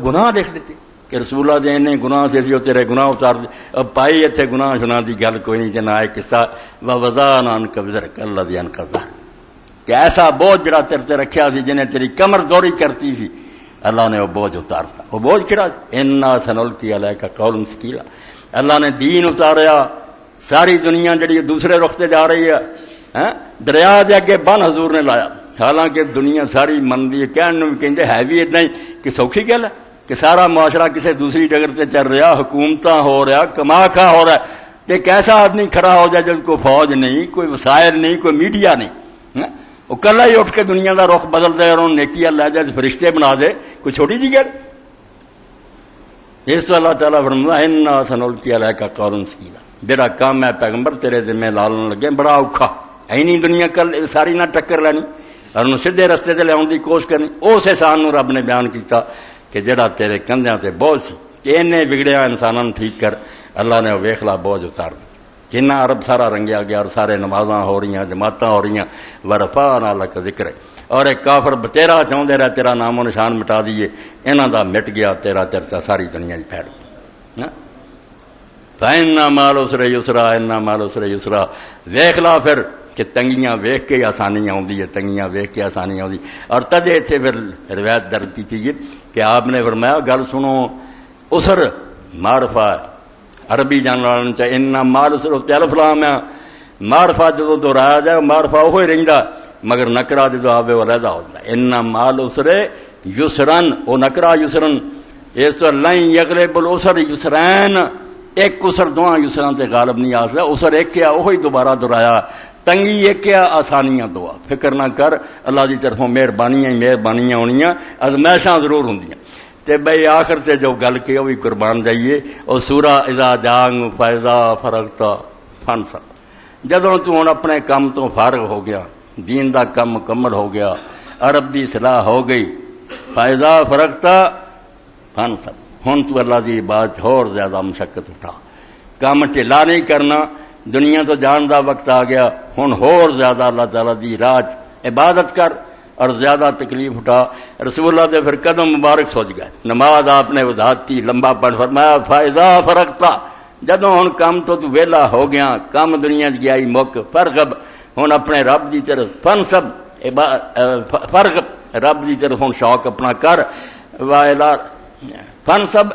گناہ لکھ دیتے کہ رسول اللہ جی نے گناہ سے جو تیرے گناہ اتار دے، اب پائی اتنے گناہ شنا دی گل کوئی نہیں جنا ہے قصہ ووضعنا عنک وزرک الذی انقض ظہرک، کہ ایسا بوجھ جڑا تیرے تے رکھیا سی جنہیں تیری کمر دوری کرتی سی، اللہ نے وہ بوجھ اتارتا، وہ بوجھ کھڑا انا سنلقی علیک قولا ثقیلا، اللہ نے دین اتاریا، ساری دنیا جڑی دوسرے رخ تے جا رہی ہے، دریا دے اگے بن حضور نے لایا، حالانکہ دنیا ساری منتی ہے، کہنے بھی کہندے ہے بھی اتنا ہی کہ سوکھی گل ہے کہ سارا معاشرہ کسی دوسری ڈگر تے چل رہا، حکومتاں ہو رہا، کما کھا ہو رہا ہے، ایک ایسا آدمی کھڑا ہو جائے جب کوئی فوج نہیں، کوئی وسائل نہیں، کوئی میڈیا نہیں، وہ کلا ہی اٹھ کے دنیا کا رخ بدل دے اور انہوں نے نیکی لے جائے فرشتے بنا دے، کوئی چھوٹی جی گل؟ اس تو اللہ تعالیٰ فرماتا ہے انا سنلقی علیک قولا ثقیلا، میرا کام ہے پیغمبر تیرے ذمہ لالن لگے بڑا اوکھا، اینی دنیا کل ساری نہ ٹکر لینی اور انہوں سیدھے رستے تے لیاؤن دی کوشش کرنی، اس احسان نو رب نے بیان کیتا کہ جڑا تیرے کندھیاں تے بوجھ سی کہ انہیں بگڑیا انساناں ٹھیک کر، اللہ نے ویکھ لا بوجھ اتار دی، جنہ عرب سارا رنگیا گیا اور سارے نمازاں ہو رہی ہیں، جماعتاں ہو رہی ہیں، ورفعنا لک ذکرک، اور ایک کافر بتیرا چاہتے رہے تیرا نام و نشان مٹا دیے، انہاں دا مٹ گیا تیرا چرچا ساری دنیا پھیل گیا۔ فإن مع العسر یسرا، ان مع العسر یسرا، ویکھ لا پھر کہ تنگیاں ویکھ کے آسانی آؤندی ہے، تنگیاں ویکھ کے آسانی آؤندی، اور تدے اتنے پھر روایت درج کی تھی کہ آپ نے فرمایا گل سنو، عسر معرفہ عربی جاننے والوں چاہے ان مال صرف الف لام ہے معرفہ جدو دہرایا جائے معرفہ وہی رہندا مگر نکرا جدو آوے وہ علیحدہ ہوتا ہے ان مال اسرے یسرن وہ نکرا یسرن اس تو لن یغلب الاسر یسرین ایک اسر دواں یسران تے غالب نہیں آ سکتا اسر ایک کیا وہی دوبارہ دہرایا تنگی ایک کیا آسانیاں دعا فکر نہ کر اللہ دی طرفوں مہربانیاں ہونیاں ازمائشاں ضرور ہوندیاں تے بھئی آخر تے جو گل کی وہ بھی قربان جائیے اور سورہ اذا جانگ فیضا فرغتا فانصب جدوں تو ہن اپنے کام تو فارغ ہو گیا دین دا کم مکمل ہو گیا عرب دی اصلاح ہو گئی فیضا فرغتا فانصب ہن تو اللہ دی بات اور زیادہ مشقت اٹھا کام ٹھلا نہیں کرنا دنیا تو جان دا وقت آ گیا ہن اور زیادہ اللہ تعالیٰ دی راہ عبادت کر اور زیادہ تکلیف اٹھا رسول اللہ دے پھر قدم مبارک سوچ گئے نماز آپ نے وضاحت کی لمبا پڑھ فرمایا فائزہ فرغتا جدوں ہن کام تو ویلا ہو گیا کام دنیا چ گیا ہی مک فرغب ہن اپنے رب دی طرف فنصب فرغب رب دی طرف ہن شوق اپنا کر وائلا فنصب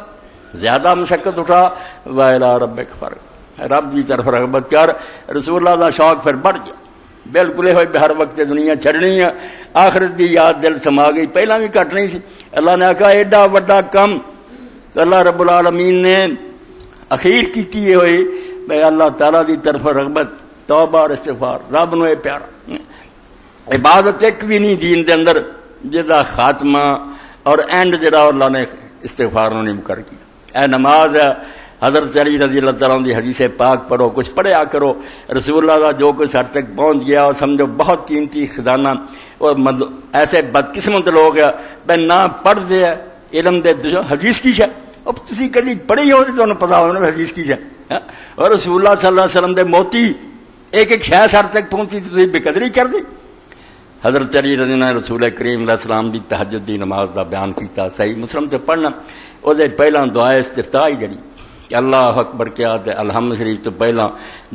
زیادہ مشقت اٹھا وائلا ربک فرغب رب دی طرف رغبت کر رسول اللہ دا شوق پھر بڑھ گیا بالکل یہ ہوئی ہر وقت دنیا چھڑنی ہے آخرت دی یاد دل سما گئی پہلا بھی گھٹ نہیں سی اللہ نے کہا ایڈا وڈا کم تو اللہ رب العالمین نے اخیر کی ہوئی بھائی اللہ تعالیٰ دی طرف رغبت توبہ اور استغفار رب نو پیارا عبادت ایک بھی نہیں دین دے اندر جدا خاتمہ اور اینڈ جڑا اللہ نے استغفار نو نہیں مقرر کیا اے نماز ہے حضرت علی رضی اللہ تعالیٰ عنہ دی حدیث پاک پڑھو کچھ پڑھیا کرو رسول اللہ کا جو کچھ حد تک پہنچ گیا اور سمجھو بہت قیمتی خزانہ اور ایسے بدقسمت لوگ ہیں بھائی نہ پڑھ دے علم دے حدیث کی شے اب تسی کدی پڑھی ہو تو پتا ہونا حدیث کی شے اور رسول اللہ صلی اللہ علیہ وسلم دے موتی ایک ایک شے سر تک پہنچی تو بے قدری کر دی حضرت علی رضی اللہ رسول کریم علیہ السلام دی تہجد دی نماز دا بیان کیتا صحیح مسلم تے پڑھنا او دے پہلا دعا استفتاح جڑی کہ اللہ اکبر کیا تے الحمد شریف تو پہلا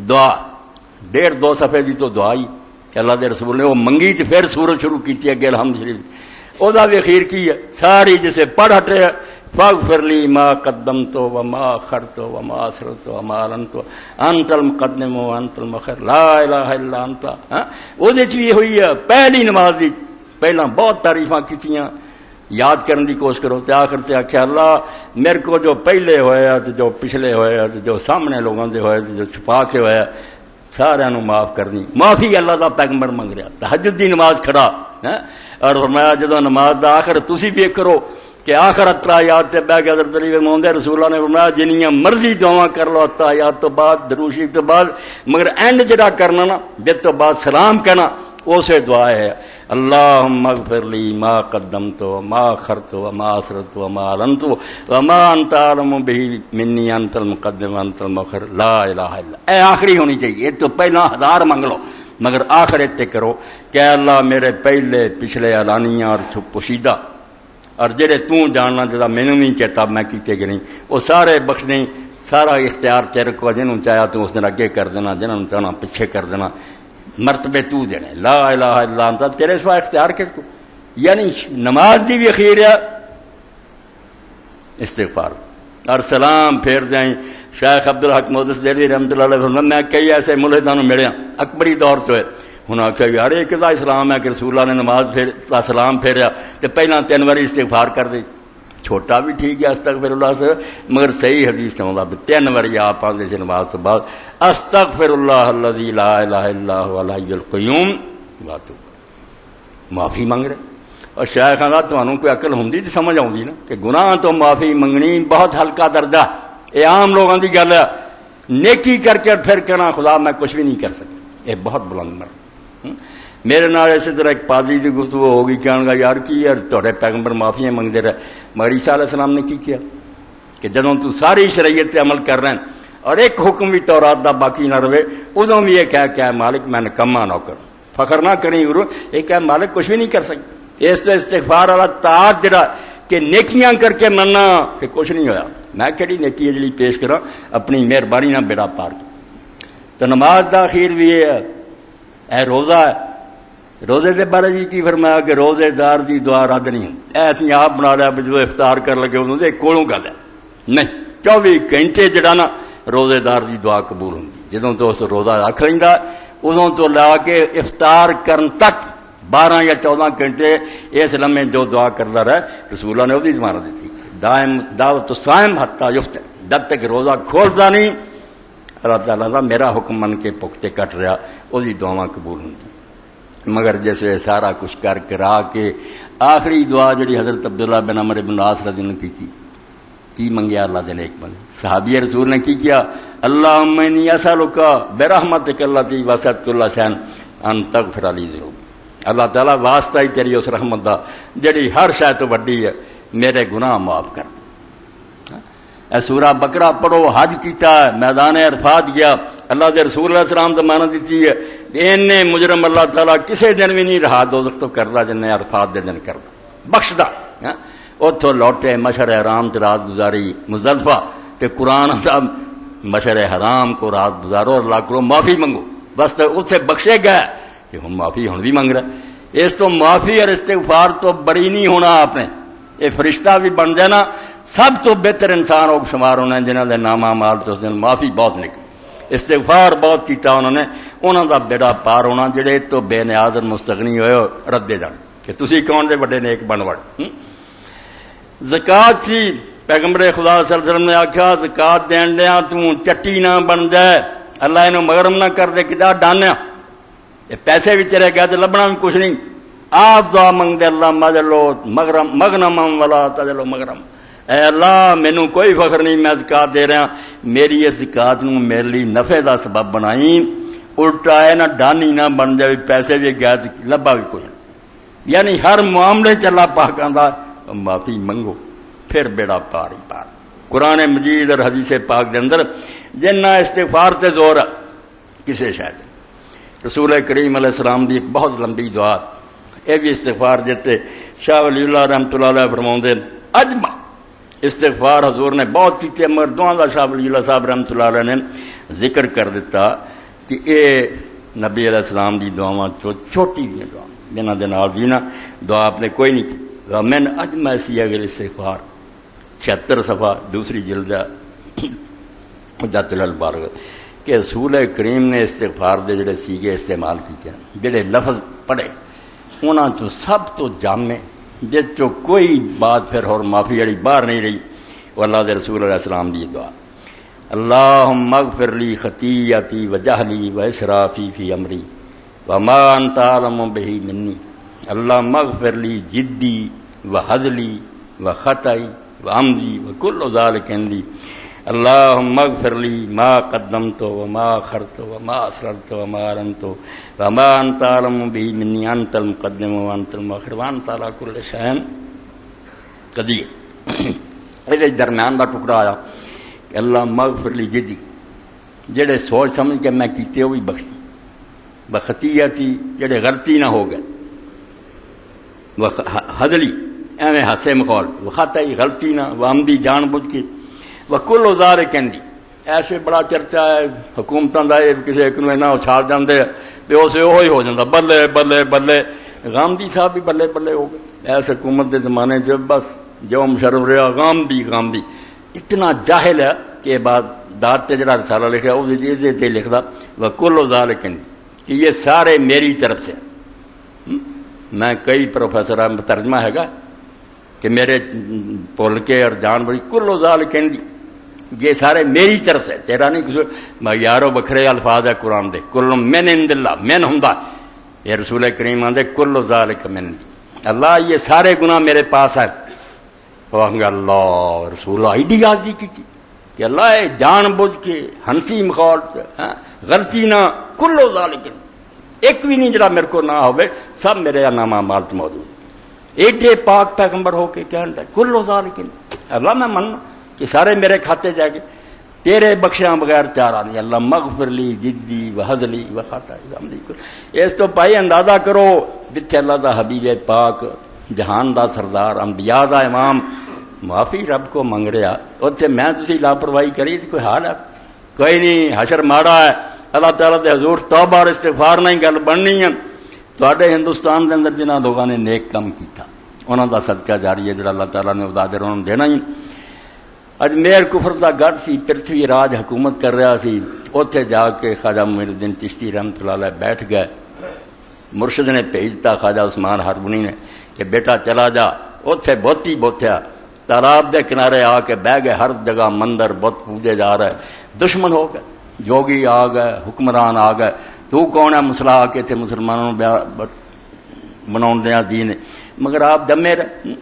دعا 1.5-2 صفحے دی تو دعا ہی کہ اللہ دے رسول نے وہ منگی تے پھر سورت شروع کیتی ہے کہ الحمد شریف او دا بھی اخیر کی ہے ساری جسے پڑھ ہٹے فاغفر لی ما قدمت وما اخرت وما اسررت وما اعلنت انت المقدم وانت المؤخر لا الہ الا انت او دے چ بھی ہوئی ہے پہلی نماز دی پہلا بہت تعریفاں کیتیاں یاد کرنے کی کوشش کرو تے آخر تے آخیا اللہ میرے کو جو پہلے ہویا تے جو پچھلے ہویا تے جو سامنے لوگوں دے ہوئے جو چھپا کے ہویا سارے نو معاف کرنی معافی اللہ دا پیغمبر منگ رہا تہجد دی نماز کھڑا اور فرمایا جدو نماز دا آخر تسی بھی کرو کہ آخر اتحیات تے بیٹھ کے حضرت علی فرماندے رسول اللہ نے فرمایا جنیاں مرضی دعاواں کر لو اتحیات تو بعد درود شریف تو بعد مگر اینڈ جڑا کرنا نا بیت تو بعد سلام کہنا اسے دعا ہے اللہم اغفر لی ما قدمت وما اخرت وما اسررت وما اعلنت وما انت اعلم به منی انت المقدم وانت المؤخر لا الہ الا اے آخری ہونی چاہیے تو پہلا 1000 منگ لو مگر آخر اتنے کرو کہ اللہ میرے پہلے پچھلے اعلانیاں اور پوشیدہ اور جڑے تو جاننا جدا مینوں نہیں چیتا میں کیتے کہ نہیں وہ سارے بخشنے سارا اختیار تیرے کو جنہوں چاہیا تو اس دن اگے کر دینا جنہوں چاہنا پیچھے کر دینا مرتبے تو دینے لا الہ الا انت تیرے سوا اختیار کر تو یعنی نماز دی بھی اخیر ہے استغفار اور سلام پھیر دیں شیخ عبدالحق محدث دہلوی رحمۃ اللہ علیہ وسلم میں کئی ایسے ملحدوں ملیا اکبری دور چ ہوئے ہن آخیا یار ایک دا اسلام ہے کہ رسول اللہ نے نماز پھیر سلام پھیریا تو پہلا 3 بار استغفار کر دی چھوٹا بھی ٹھیک ہے استغفر اللہ سے مگر صحیح حدیث سے 3 بار آپ آتے سے نماز سے بعد استغفر اللہ الذی لا الہ الا هو الحی القیوم معافی مانگ رہے اور شیخ آدھا تمہوں کوئی عقل ہوندی تو سمجھ آؤں نا کہ گناہ تو معافی منگنی بہت ہلکا درجہ یہ عام لوگوں کی گل ہے نیکی کر کے پھر کہنا خدا میں کچھ بھی نہیں کر سکتا یہ بہت بلند مرد میرے نال اسی طرح ایک پادری کی گفتگو ہوگی کہنے گا یار کی یار تھوڑے پیغمبر معافیاں منگتے رہے مگر عیسیٰ علیہ السلام نے کی کیا کہ جدوں تو ساری شریعت تے عمل کر رہے ہیں اور ایک حکم بھی تورات دا باقی نہ رہے ادوں بھی یہ کہہ کہ مالک میں نکما نوکر فخر نہ کریں گرو یہ کہ مالک کچھ بھی نہیں کر سکتے اس تو استغفار والا طاعت جڑا کہ نیکیاں کر کے مننا کہ کچھ نہیں ہویا میں کہڑی نیکی جڑی پیش کراں اپنی مہربانی نہ بیڑا پار تو نماز دا اخیر بھی ہے اے روزہ ہے روزے دے بارے جی کی فرمایا کہ روزے دار دی دعا رد نہیں ایسی آپ بنا لیا جو افطار کر لگے انہوں نے کولوں گل ہے نہیں 24 گھنٹے جڑا نا روزے دار دی دعا قبول ہوندی. جدوں تو اس روزہ رکھ لیندا ادوں تو لا کے افطار کرن تک 12 یا 14 گھنٹے اس لمحے جو دعا کرتا رہے رسول اللہ نے وہی زمانہ دیتی دائم دعوت الصائم حتی یفطر جب تک روزہ کھولتا نہیں اللہ تعالیٰ کا میرا حکم من کے پختے کٹ رہا وہی دعاواں قبول ہوندی. مگر جیسے سارا کچھ کر کرا کے آخری دعا جڑی حضرت عبداللہ بن عمرو بن العاص رضی اللہ عنہ کی منگیا اللہ دے نیک بندے صحابی رسول نے کی کیا اللہم انی اسألک برحمتک التی وسعت کل شیء ان تغفر لی ذنوبی. اللہ تعالیٰ واسطہ ہی تیری اس رحمت دا جڑی ہر شے تو وڈی ہے میرے گناہ معاف کر. اے سورہ بقرہ پڑھو حج کیتا ہے میدان عرفات گیا اللہ دے رسول علیہ السلام تو مانا دیتی ہے اینے مجرم اللہ تعالیٰ کسے دن بھی نہیں رہا دوزخ تو کردا جن عرفات دے دن کردا بخشدا. اتوں لوٹے مشعر حرام تے رات گزاری مزدلفہ تے قرآن دا مشعر حرام کو رات گزارو اور اللہ کو معافی منگو بس اس سے بخشے گئے کہ ہم معافی ہن بھی منگ رہے. اس تو معافی اور استغفار تو بڑی نہیں ہونا آپ نے یہ فرشتہ بھی بن جانا سب تو بہتر انسان ہو شمار ہونا جنہوں نے نامہ مال تو اس دن معافی بہت نکلی استغفار بہت کیتا انہوں دا بیڑا پار ہونا جڑے تو بے نیاز اور مستغنی ہوئے ردے جان کہ تسی کون دے بڑے نیک بن وڑ. زکات سی پیغمبر خدا صلی اللہ علیہ وسلم نے آخیا زکات دین دیا تو چٹی نہ بن جائے اللہ انہوں مغرم نہ کر دے کدا ڈانیا یہ پیسے بھی چلے گئے تو لبنا بھی کچھ نہیں آپ دعا منگ دے اللہ مجلو مغنم ولا تجلو مغرم. اے اللہ مینوں کوئی فخر نہیں میں زکات دے رہا میری اس زکات نوں میرے لیے نفع دا سبب بنائی الٹا ہے نہ ڈانی نہ بن جائے پیسے بھی گئے لبا بھی کچھ نہیں. یعنی ہر معاملے چ اللہ پاک آندا معافی منگو پھر بیڑا پار ہی پار. قرآن مجید اور حدیث پاک دے اندر جنہ استغفار تے زور کسے شاید رسول کریم علیہ السلام دی ایک بہت لمبی دعا یہ بھی استغفار دیتے شاہ ولی اللہ رحمۃ اللہ علیہ فرماؤندے اجمع استغفار حضور نے بہت کیتے مگر دعا دا شاہ ولی اللہ صاحب رحمۃ اللہ علیہ نے ذکر کر دیتا کہ اے نبی علیہ السلام دی دعاواں چھوٹی دی دعا جنہاں دے نال بھی نا دعا آپ نے کوئی نہیں کی. من اجمع سیغ الاستغفار 76 صفحہ دوسری جلد حجت البالغ کہ رسول کریم نے استغفار دے جڑے سیغے استعمال کیتے ہیں جڑے لفظ پڑھے انہاں تو سب تو جامع جس چو کوئی بات پھر اور معافی والی باہر نہیں رہی وہ اللہ دے رسول علیہ السلام دی دعا اللہم اغفر لی خطیئتی و جہلی و اسرافی فی امری وما انت اعلم بہ منی اللہم اغفر لی جدی و حزلی و خطائی و عمدی و کل ذالک عندی اللہم اغفر لی ما قدمت وما اخرت وما اسررت وما اعلنت وما انت اعلم بہ منی انت المقدم وانت المؤخر وانت علی کل شیء قدیر. یہ درمیان کا ٹکڑا آیا کہ اللہ اغفر لی جدی جڑے سوچ سمجھ کے میں کیتے وہ بھی بخشی بخطیئتی جڑے غلطی نہ ہو گئے وہ حضلی ایویں ہسے مخول وہ خطائی غلطی نہ وہ عمدی جان بوجھ کے وہ کل اوزار کہندی ایسے بڑا چرچا ہے حکومتوں کا یہ کسی ایک نو اینا اچھال جاندے تو اسے وہی ہو جاتا بلے بلے بلے. غامدی صاحب بھی بلے بلے ہو گئے ایس حکومت کے زمانے جب بس جو مشرف رہا غامدی اتنا جاہل ہے کہ بعد داد تے جڑا رسالہ لکھا وہ لکھتا وہ کل اوزار کہندی کہ یہ سارے میری طرف سے. میں کئی پروفیسر ترجمہ ہے گا کہ میرے بول کے اور جان بڑی کل اوزار کہندی یہ سارے میری طرف سے تیرا نہیں کچھ یارو بکھرے الفاظ ہے قرآن دے کل من عند اللہ من ہوندا یہ رسول کریم آندے کل ذالک من اللہ یہ سارے گناہ میرے پاس ہیں. اللہ رسول ایڈی عاجزی کی کہ اللہ جان بوجھ کے ہنسی مخول غلطی نہ کل ذالک ایک بھی نہیں جڑا میرے کو نہ ہوئے سب میرے نامہ مالت موجود ایڈے پاک پیغمبر ہو کے کہنا کل ذالک اللہ میں مننا کہ سارے میرے کھاتے جا کے تیرے بخشیاں بغیر چارہ نہیں. اللہ مغفر لی جدی و حضلی و خطائی اس تو پائی اندازہ کرو بچے اللہ دا حبیب پاک جہان دا سردار انبیاء دا امام معافی رب کو منگ رہا اتنے میں تسی لاپرواہی کری کوئی حال ہے کوئی نہیں. حشر ماڑا ہے اللہ تعالیٰ دے حضور توبہ اور استغفار نہیں گل بننی ہے. تواڈے ہندوستان دے اندر جنہاں لوگوں نے نیک کام کیتا انہاں دا صدقہ جاری ہے جڑا اللہ تعالیٰ نے ادا دے انہوں نے دینا ہی. اجمیر کفر دا گڑھ سی، پرتھوی راج حکومت کر رہا سی، اوتھے جا کے خواجہ معین الدین چشتی رحمۃ اللہ علیہ بیٹھ گئے. مرشد نے بھیجتا خواجہ عثمان ہربنی نے کہ بیٹا چلا جا. اوتھے بہتی بوتیا تالاب دے کنارے آ کے بہ گئے. ہر جگہ مندر بت پوجے جا رہے. دشمن ہو گئے، جوگی آ گئے، حکمران آ گئے. تو کون ہے مسلح آ کے تھے مسلمانوں بنا دیا دین، مگر آپ جمے رہے.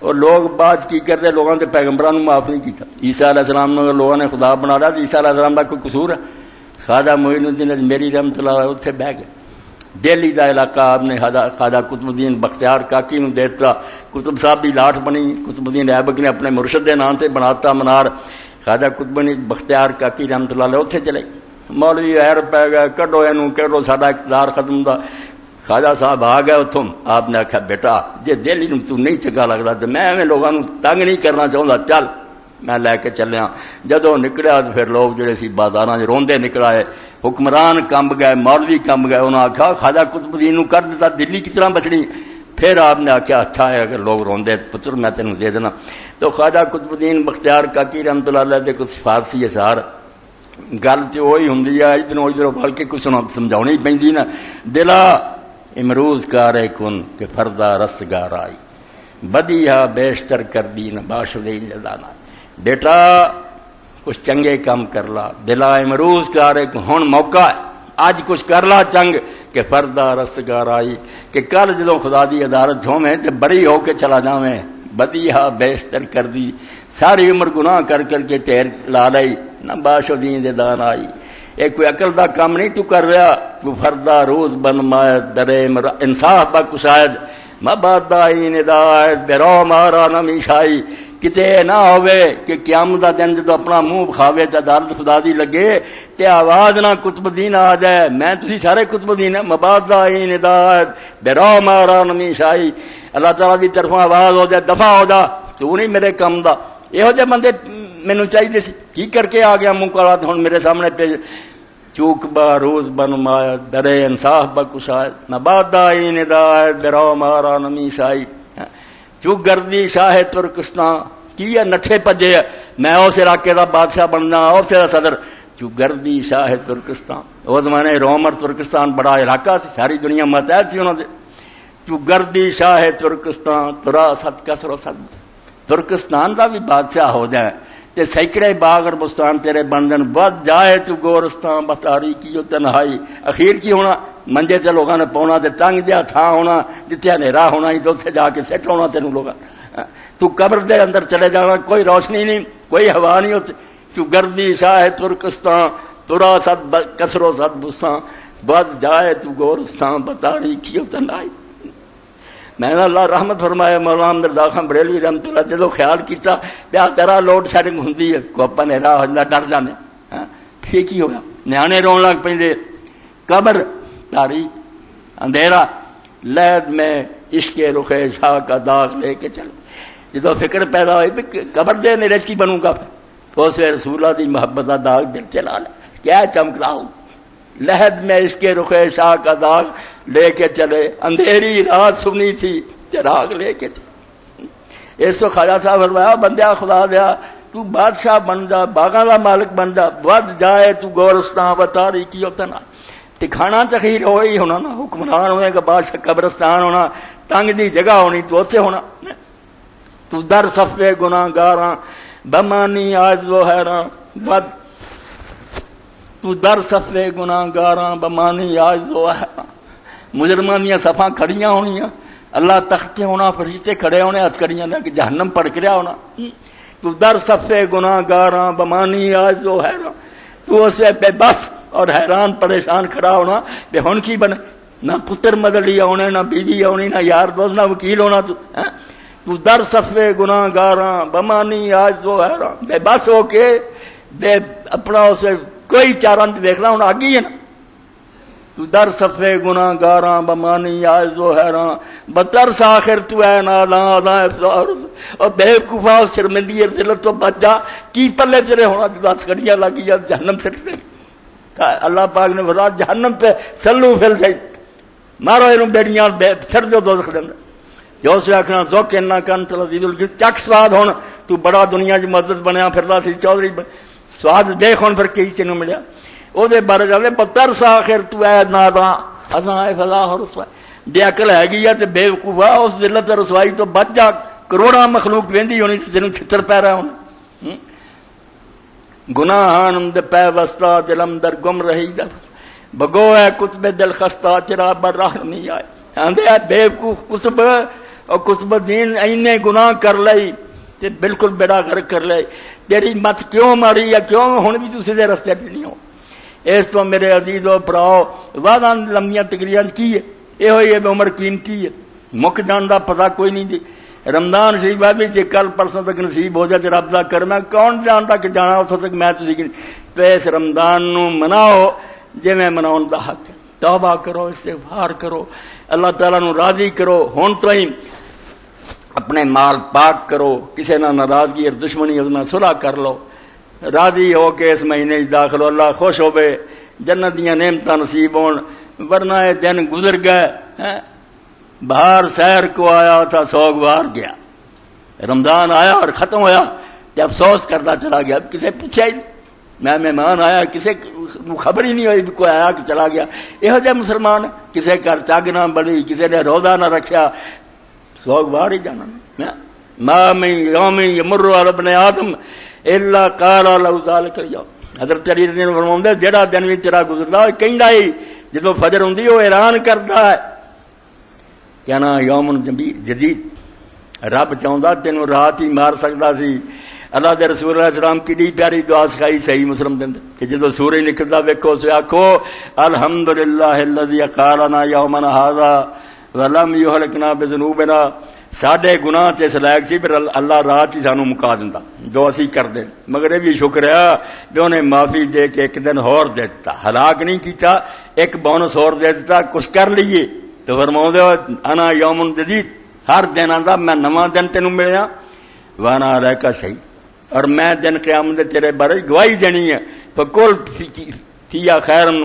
اور لوگ بات کی کرتے، لوگوں کے پیغمبروں معاف نہیں کیا. عیسیٰ علیہ السلام نے لوگوں نے خدا بنا رہا، عیسیٰ علیہ السلام کا کوئی قصور ہے؟ خواجہ معین الدین اجمیری رحمۃ اللہ علیہ اتنے بہ گئے. دہلی کا علاقہ آپ نے خواجہ قطب الدین بختیار کاکی نے دیتا. قطب صاحب کی لاٹ بنی. قطب الدین ایبک نے اپنے مرشد کے نام سے بناتا منار. خواجہ قطب الدین بختیار کاکی رحمۃ اللہ علیہ اتنے چلے. مولوی خیر پی گئے، کڈو یہ کڈو ساڈا اقتدار ختم دا. خواجہ صاحب آ گئے اتوں. آپ نے آخیا بیٹا جی دہلی تو نہیں چنگا لگتا تو میں ایویں لوگوں تنگ نہیں کرنا چاہتا، چل میں لے کے چلیا. جدو نکلیا تو پھر لوگ جڑے سی بازار روندے نکل آئے. حکمران کمب گئے، مولوی کمب گئے. انہوں نے آخیا خواجہ قطب الدین کر دیتا، دلی کس طرح بچنی؟ پھر آپ نے آخیا اچھا ہے اگر لوگ روندے پتر میں تینوں دے دینا. تو خواجہ قطب الدین بختیار کاکی رحمۃ اللہ علیہ دے کچھ فارسی اثار. گل تو وہی ہوں ادھروں ادھروں بل کے کچھ سمجھاؤنی پی نا. دلا امروز کارے کن کہ فردا رستگار آئی، بدیہا بیشتر کر دی نہ باشدے جلانا. بیٹا کچھ چنگے کام کر لا. دلا امروز کارے کن، ہن موقع ہے اج کچھ کر لا چنگ کہ فردا رستگار آئی، کہ کل جدوں خدا دی عدالت ہوویں تے بری ہو کے چلا جاویں. بدیہا بیشتر کر دی، ساری عمر گناہ کر کر کے ٹھہر لا لئی نہ باشدین دے دان آئی. یہ کوئی عقل دا کام نہیں تو کر رہا. تو فردا روز بن مایت درے انصاف با کشاید مباد آئی ندایت برو مارا نمی شائی. کتے نہ ہوئے کہ قیامت دا دن جدو اپنا منہ بکھاوے تے عدالت خدا دی لگے تے آواز نہ قطب الدین آ جائے میں تسی سارے قطب الدین ہیں. مباد آئی ندایت برو مارا نمی شائی. اللہ تعالیٰ دی طرفوں آواز ہو جائے دفع ہو جا، تو نہیں میرے کم دا. یہو جے بندے مینوں چاہیے سی. کی کر کے آ گیا منہ کالا ہن میرے سامنے پہ. چوک با روز بن مایت درے انصاف با کشاید مباد آئی ندایت برو مارا نمی شائی. چوک گردی شاہ ترکستان کی ہے نٹھے پجے میں اس علاقے دا بادشاہ بننا اور تیرا صدر. چوک گردی شاہ ترکستان. وہ زمانے روم اور ترکستان بڑا علاقہ سی، ساری دنیا متحد سی انہوں نے. چوک گردی شاہ ترکستان ترا ست کسرو ست. ترکستان دا بھی بادشاہ ہو جائے تے سینکڑے باغ اور بستان تیرے بن جن. بد جائے تو گورستان بتاری کی تنہائی. اخیر کی ہونا منجے تے لوگوں نے پاؤنا تے تنگ جہا تھا ہونا جتنے اندھیرا ہونا ہی تو اتنے جا کے سیٹ ہونا تینوں لوگ. تو قبر دے اندر چلے جانا، کوئی روشنی نہیں، کوئی ہوا نہیں ہوتی. تو گردی شاہ ترکستان ترا ست کسرو ست بستان. بد جائے تو گورستان بتاری کی تنہائی. میں نے اللہ رحمت فرمایا مولانا احمد رضا خان بریلوی رحمۃ اللہ جدو خیال کیتا پیا تیرا لوڈ شیڈنگ ہوندی ہے کو اپا نے راہ اللہ ڈر جانے. پھر کی ہویا نیانے رون لگ پے. قبر تاریخ اندھیرا لہد میں عشق رخ شاہ کا داغ لے کے چل. جدو فکر پیدا ہوئی قبر دے میرے کی بنوں گا تو اسے رسول اللہ دی محبت کا داغ دل چلا لے کیا چمکلاؤں. لہد میں عشق رخ شاہ کا داغ لے کے چلے، اندھیری رات سنی تھی چراغ لے کے چلے. اس تو خواجہ صاحب فرمایا بندیا خدا دیا تو بادشاہ بن جا، باغاں دا مالک بن جا. ود جائے تو گورستان بتاری کی ہوتا. ٹھکانا تخیر ہو ہی ہونا نا. حکمران ہوئے گا بادشاہ قبرستان ہونا، تنگ دی جگہ ہونی تو اتنے ہونا. تو در صفے گناہ گاراں بمانی آج و حیراں. ود تو در صفے گناہ گاراں بمانی آج و حیراں. مجرمان دیا صفاں کھڑیاں ہونیاں، اللہ تختے ہونا، فرشتے کھڑے ہونے ہتھ کڑیاں نے کہ جہنم پڑک رہا ہونا. تو در صفے گناہ گاراں بمانی آج و حیراں. تو اسے بے بس اور حیران پریشان کھڑا ہونا بے ہن کی بنے. نہ پتر مدلی آنے، نہ بیوی آنی، نہ یار دوست، نہ وکیل ہونا. تو در صفے گناہ گاراں بمانی آج و حیراں. بے بس ہو کے بے اپنا اسے کوئی چارہ نہیں دیکھنا ہوں آگی ہے نا. تو در صفے گناہ گاراں بمانی آج و حیراں. بترس آخر تو اے نالاں اور بے وقوفا شرمندی ذلت تو بچ جا. کی پلے چلے ہونا جو کڑیاں لگی یا جہنم سے اللہ پاک نے فرمایا جہنم پہ چلو پھر گئی مارو یہ بیڑیاں چڑھ دو دوزخ دے اندر. جو سے آخنا ذوق نہ کن چک سواد ہون تو بڑا دنیا چ مدد بنیا پھردا سی چودھری سواد دیکھ ہن پھر کی تینوں ملیا او دے بارے جاندے بترس آخر تو اے ناداں اساں اے فلاح اور رسوائی بے عقل ہے تے بے وقوفا اس ذلت اور رسوائی تو بچ جا کروڑاں مخلوق ویندی ہونی تینوں چھتر پی رہا ہونا گناہان دے پے وسطا دلم در گم رہی دا بگو ہے کتب دل خستہ چرا بر راہ نہیں آئے آندے ہے بے وقوف کتب اور کتب دین اینے گناہ کر لئی تے بالکل بیڑا غرق کر لئی تیری مت کیوں ماری یا کیوں ہن بھی تو سیدھے رستے پہ نہیں ہو اس تو میرے عزیز و پراؤ وعدہ لمبیاں تقریراں کی ہے یہ ہوئی ہے عمر قیمتی ہے مک جان دا پتہ کوئی نہیں دی رمضان شریف بھی جی کل پرسوں تک نصیب ہو جائے رب دا کرنا کون جانتا کہ جانا اتوں تک میں تو اس رمضان نو مناؤ جی میں مناؤن دا حق ہے توبہ کرو استغفار کرو اللہ تعالیٰ نو راضی کرو ہون تو ہی اپنے مال پاک کرو کسی نہ ناراضگی اور دشمنی ادنا صلح کر لو راضی ہو کے اس مہینے داخل ہو اللہ خوش ہو بے جنت دیاں نعمتاں نصیب ہون ورنہ یہ دن گزر گئے باہر سیر کو آیا تھا سوگوار گیا رمضان آیا اور ختم ہویا جب افسوس کرتا چلا گیا اب کسے پوچھا ہی میں مہمان آیا کسے خبر ہی نہیں ہوئی کوئی آیا کہ چلا گیا یہ جہ مسلمان کسے گھر چگ نہ بڑی کسے نے روزہ نہ رکھیا سوگوار ہی جانا ما من یوم یمر علی ابن آدم الا قال له ذلک اليوم حضرت علی رضی اللہ عنہ فرماتے جڑا دن بھی تیرا گزردا کہندا ہی جدوں فجر ہوندی وہ اعلان کردا ہے کیا نا یوم جدید رب چاہتا تینوں رات ہی مار سکتا سی اللہ دے رسول علیہ السلام کی پیاری دعا سکھائی صحیح مسلم دن کہ جدو سورج نکلتا ویکھو سے آکھو الحمدللہ الذی قالنا یومنا ھذا ولم یہلکنا بذنوبنا ساڈے گناہ تے اس لائق سی پھر اللہ رات ہی سانو مکا دیندا جو اسی کر دیں مگر یہ بھی شکر ہے کہ انہیں معافی دے کے ایک دن اور دے دیتا ہلاک نہیں کیتا ایک بونس اور دے دیتا کچھ کر لیے تو فرماؤ دے انا یوم جدید ہر دن آندا میں نواں دن تینوں ملیا وانا علیکا صحیح اور میں دن قیامت تیرے بارے گواہی دینی ہے فقل فیا خیرن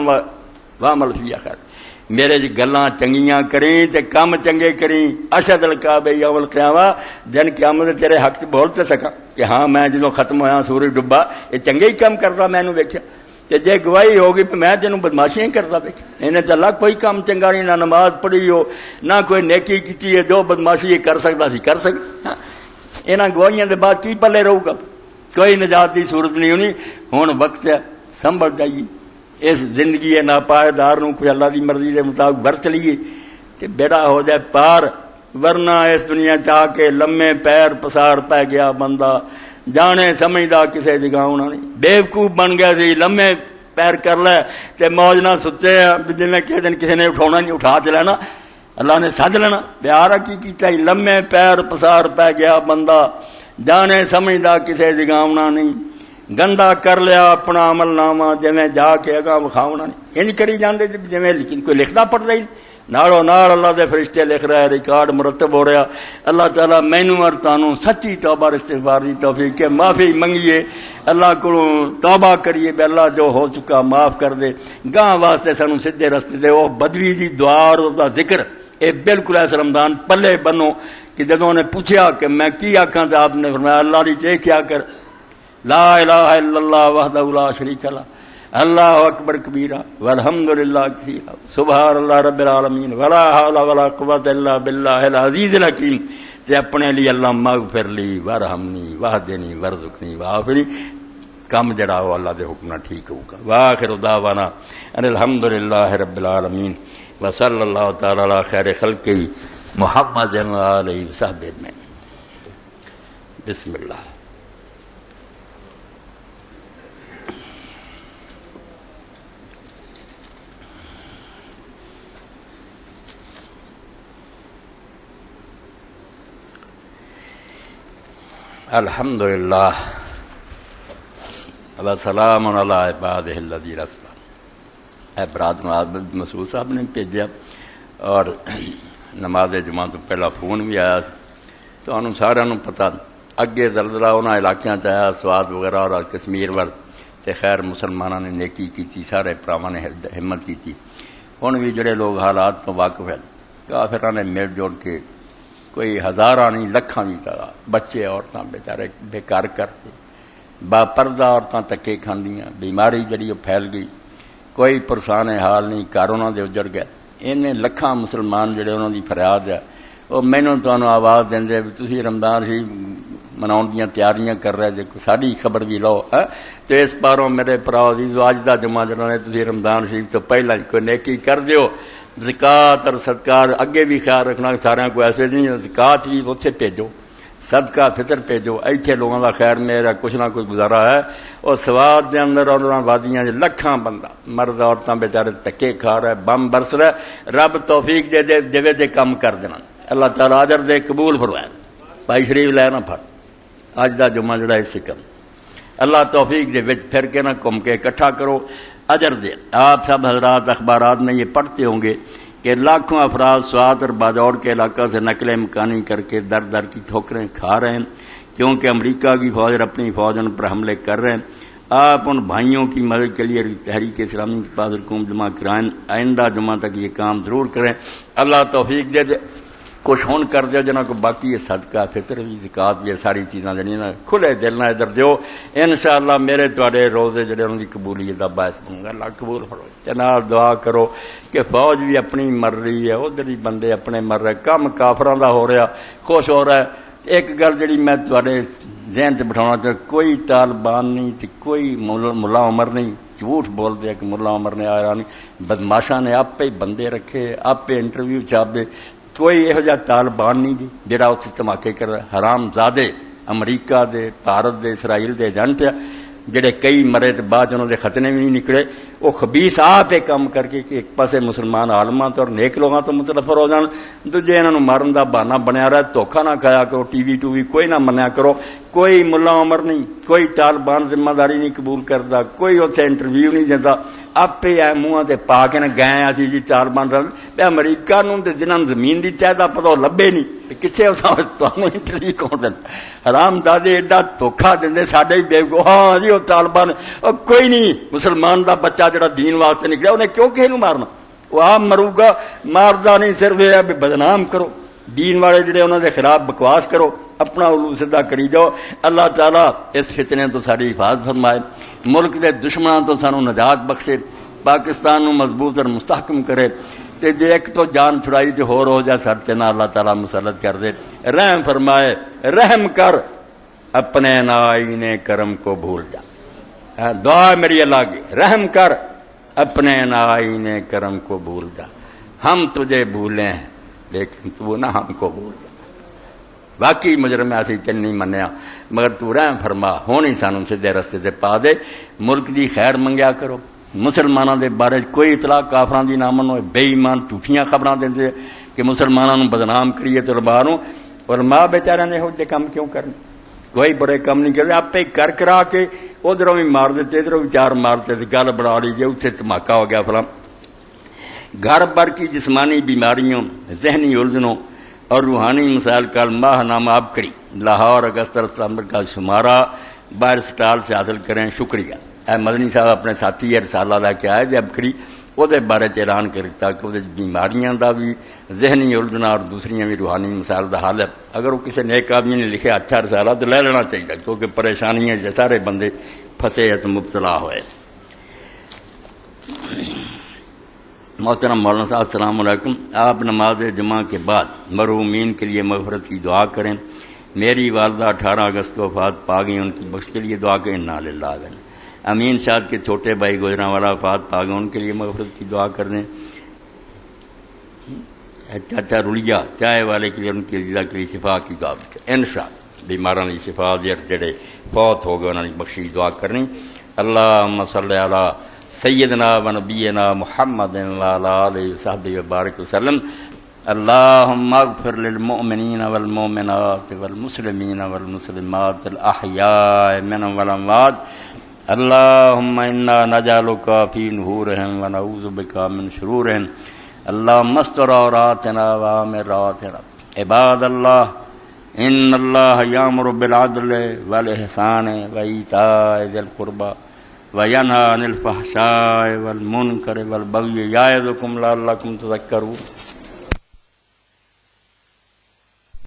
وعمل فیا خیر میرے جی گلاں چنگیاں کریں تے کام چنگے کریں اشد القابہ یوم القیامہ دن قیامت تیرے حق سے بول تے سکا کہ ہاں میں جدوں ختم ہویا سورج ڈبا یہ چنگے ہی کام کردا میں نے ویکھیا کہ جے گواہی ہوگی پہ میں تینوں بدماشیاں کرتا پہ انہیں تو اللہ کوئی کام چنگا نہیں نہ نماز پڑھی ہو نہ کوئی نیکی کیتی ہے جو بدماشی یہ کر سکتا سی کر سکتا انہاں گواہیاں دے بعد کی پلے رہو گا کوئی نجات دی صورت نہیں ہونی ہن وقت ہے سنبھل جائیے اس زندگی ہے ناپائیدار نو کوئی اللہ دی مرضی دے مطابق برت لیے کہ بیڑا ہو جائے پار ورنہ اس دنیا چاہ کے لمے پیر پسار پہ گیا بندہ جانے سمجھدا کسے جگہ ہونا نہیں بیوقوف بن گیا سی لمے پیر کر لے تے موج نہ ستے جن کسی دن کسی نے اٹھانا نہیں اٹھا تے لینا اللہ نے سد لینا پیارا کی کیتا ہی لمے پیر پسار پہ گیا بندہ جانے سمجھدا کسے جگہ ہونا نہیں گندا کر لیا اپنا عمل نامہ جویں جا کے اگاں وکھاونا نہیں انج کری جاندے جویں کوئی لکھدا پڑھدا ہی نالو نال اللہ دے فرشتے لکھ رہے ریکارڈ مرتب ہو رہا اللہ تعالیٰ مینوں اور تانوں سچی توبہ استغفار دی توفیق کہ معافی منگیے اللہ کو توبہ کریے بے اللہ جو ہو چکا معاف کر دے گاں واسطے سانوں سیدھے رستے دے وہ بدوی دی دعا اور اس دا ذکر اے بالکل اس رمضان پلے بنو کہ جدوں نے پوچھا کہ میں کی آکھاں تے آپ نے فرمایا اللہ دی تے کیا کر لا الہ الا اللہ وحدہ لا شریک لہ اللہ اکبر کبیرہ والحمدللہ کثیرہ سبحان اللہ رب العالمین ولا حول ولا قوت الا باللہ العزیز الحکیم تے اپنے لیے اللہ مغفر لی ورحمنی واہدنی ورزقنی وعافنی کم جڑا ہو اللہ دے حکم نہ ٹھیک ہوگا واخر دعوانا ان الحمدللہ رب العالمین وصلی اللہ تعالی علی خیر خلقہ محمد و آلہ وصحبہ اجمعین بسم اللہ الحمدللہ وسلام علی عبادہ الذین اصطفیٰ۔ برات مسعود صاحب نے بھیجا اور نماز جمعہ تو پہلا فون بھی آیا تو انہوں سارا پتہ اگے زلزلہ انہاں علاقیاں چ آیا سوات وغیرہ اور کشمیر ول تے خیر مسلمانوں نے نیکی کی سارے پراواں نے ہمت کی ہن بھی جڑے لوگ حالات تو واقف ہیں کافراں نے مل جوڑ کے کوئی ہزاراں نہیں لکھاں دی تعداد بچے عورتاں بیچارے بیکار کرتے با پردہ عورتاں تکے کھاندیاں بیماری جڑی وہ پھیل گئی کوئی پرسان حال نہیں گھر انہاں دے اجڑ گئے انہیں لکھاں مسلمان جڑے انہاں دی فریاد ہے وہ مینوں تانوں آواز دیندے بھی تسی رمضان شریف مناؤن دیاں تیاریاں کر رہے دیکھو ساری خبر بھی لو تو اس پاروں میرے پراؤ عزیز اج دا جمعہ جڑا ہے تسی رمضان شریف تو پہلا کوئی نیکی کر دیو زکات اور صدقات اگے بھی خیال رکھنا سارے کو ایسے نہیں زکات بھی اتنے بھیجو صدقہ فطر بھیجو ایتھے لوگوں کا خیر میرا کچھ نہ کچھ گزارا ہے اور سواد دے اندر اور وادیاں لکھاں بندہ مرد عورتاں بیچارے تکے کھا رہے بم برس رہے رب توفیق دے دے کام کر دینا اللہ تعالیٰ اجر دے قبول فرمائے بھائی شریف لے نہ پھڑ اج دا جمعہ جڑا اس کم اللہ توفیق دے وچ پھر کے نہ گھوم کے اکٹھا کرو اجر دے آپ سب حضرات اخبارات میں یہ پڑھتے ہوں گے کہ لاکھوں افراد سوات اور باجوڑ کے علاقہ سے نقل مکانی کر کے در در کی ٹھوکریں کھا رہے ہیں کیونکہ امریکہ کی فوج اور اپنی فوج ان پر حملے کر رہے ہیں آپ ان بھائیوں کی مدد کے لیے تحریک اسلامی کے پاس رقوم جمع کرائیں آئندہ جمعہ تک یہ کام ضرور کریں اللہ توفیق دے کچھ ہون کر دیا جنہاں کو باقی ہے صدقہ فطر بھی زکات بھی ساری چیزاں جڑیاں نا کھلے دل نہ ادھر دیو انشاءاللہ میرے تواڈے روزے جڑے انہاں دی قبولیت دا باعث بنوں گا اللہ قبول فرمائے جناب دعا کرو کہ فوج بھی اپنی مر رہی ہے ادھر بھی بندے اپنے مر رہے کم کافراں دا ہو رہا خوش ہو رہا ہے ایک گل جڑی میں تواڈے ذہن تے بٹھاਉਣਾ چاہتا کوئی طالبان نہیں تے کوئی ملا عمر نہیں جھوٹ بول دیا کہ ملا عمر نے آیا نہیں بدماشاں نے آپ پہ بندے رکھے آپ پہ انٹرویو چھاپے کوئی یہو جہا طالبان نہیں جی جہاں اتنے دھماکے کر رہا حرام زادے امریکہ دے بھارت دے اسرائیل دے ایجنٹ جڑے کئی مرے تو بعد انہوں دے ختنے بھی نہیں نکلے وہ خبیث آپ ایک کام کر کے کہ ایک پاسے مسلمان عالماں تو اور نیک لوگاں تو متنفر ہو جان دوجے انہوں مارن دا بہانہ بنیا رہا دھوکھا نہ کھایا کرو ٹی وی کوئی نہ منیا کرو کوئی ملا عمر نہیں کوئی طالبان ذمہ داری نہیں قبول کرتا کوئی اتنے انٹرویو نہیں دیتا آپ منہ تے پا کے نہ گئے اسی جی طالبان رل امریکہ نوں تے جنہاں زمین دی چاہتا پتہ لبے نہیں کتنے تمہیں انٹرویو کون دینا حرام دادے ایڈا دھوکھا دے ساڈے بے ہاں جی وہ طالبان کوئی نہیں مسلمان دا بچہ جڑا دین واسطے نکلیا انہیں کیوں کسی نوں مارنا وہ آپ مرو گا ماردا نہیں صرف یہ بھی بدنام کرو دین والے جڑے انہوں دے خلاف بکواس کرو اپنا علو سدھا کری جاؤ اللہ تعالیٰ اس فتنے تو ساری حفاظت فرمائے ملک دے دشمنوں تو سانو نجات بخشے پاکستان نو مضبوط اور مستحکم کرے تے جے ایک تو جان چھڑائی تے ہور ہو جائے سر تے نہ اللہ تعالیٰ مسلط کر دے رحم فرمائے رحم کر اپنے نائین کرم کو بھول جا دعا میری اللہ کی رحم کر اپنے نائین کرم کو بھول جا ہم تجھے بھولیں لیکن تو نہ ہم کو بھول جا باقی مجرم ایسی تین نہیں منیا مگر تو رحم فرما ہونی سانو سیدھے رستے تے پا دے ملک دی خیر منگیا کرو مسلمانوں دے بارے کوئی اطلاع کافراں دی نہ منو بے ایمان جھوٹیاں خبراں دیندے کہ مسلمانوں نوں بدنام کریے تے ربانوں اور ماں بیچاریاں نے ہو دے کام کیوں کرنے کوئی بڑے کام نہیں کرتے آپ پہ کر کرا کے ادھروں بھی مار دیتے ادھروں بھی چار مارتے گل بڑھا لیجیے اتنے دھماکہ ہو گیا فلاں گھر بھر کی جسمانی بیماریوں ذہنی الجھنوں اور روحانی مسائل کا ماہ نامہ آپ کری لاہور اگست اور ستمبر کا شمارہ باہر سٹال سے حاصل کریں شکریہ اے مدنی صاحب اپنے ساتھی ہے رسالہ لے کے آئے جب کری وہ بارے اعلان کرتا کہ وہ بیماریاں دا بھی ذہنی الجھنا اور دوسری بھی روحانی مسائل دا حال ہے اگر وہ کسی نیک آدمی نے لکھے اچھا رسالہ تو لے لینا چاہیے کیونکہ پریشانیاں جو سارے بندے پھنسے تو مبتلا ہوئے محترم مولانا صاحب السلام علیکم آپ نماز جمعہ کے بعد مرحومین کے لیے مغفرت کی دعا کریں میری والدہ 18 اگست کو وفات پا گئی ان کی بخش کے لیے دعا کریں انا للہ امین شاد کے چھوٹے بھائی گجراں والا وفات پا گئے ان کے لیے مغفرت کی دعا کر دیں چاچا رلیا چائے والے کے لیے ان کی عزیزہ کے لیے شفا کی دعا انشاءاللہ بیماراں دی شفا جڑے فوت ہو گئے انہاں دی بخشش دعا کرنی اللہم صلی علی سیدنا و نبینا محمد وعلی آلہ وصحبہ وبارک وسلم اللہم اغفر للمؤمنین والمؤمنات والمسلمین والمسلمات الاحیاء منهم والاموات اللہم انا نجعلک فی نحورہم ونعوذ بک من شرورہم اللہم استر عوراتنا وآمر رواتنا عباد اللہ ان اللہ یامر بالعدل والإحسان وإیتاء ذی القربى وینہی عن الفحشاء والمنکر والبغی یعظکم لعلکم تذکرون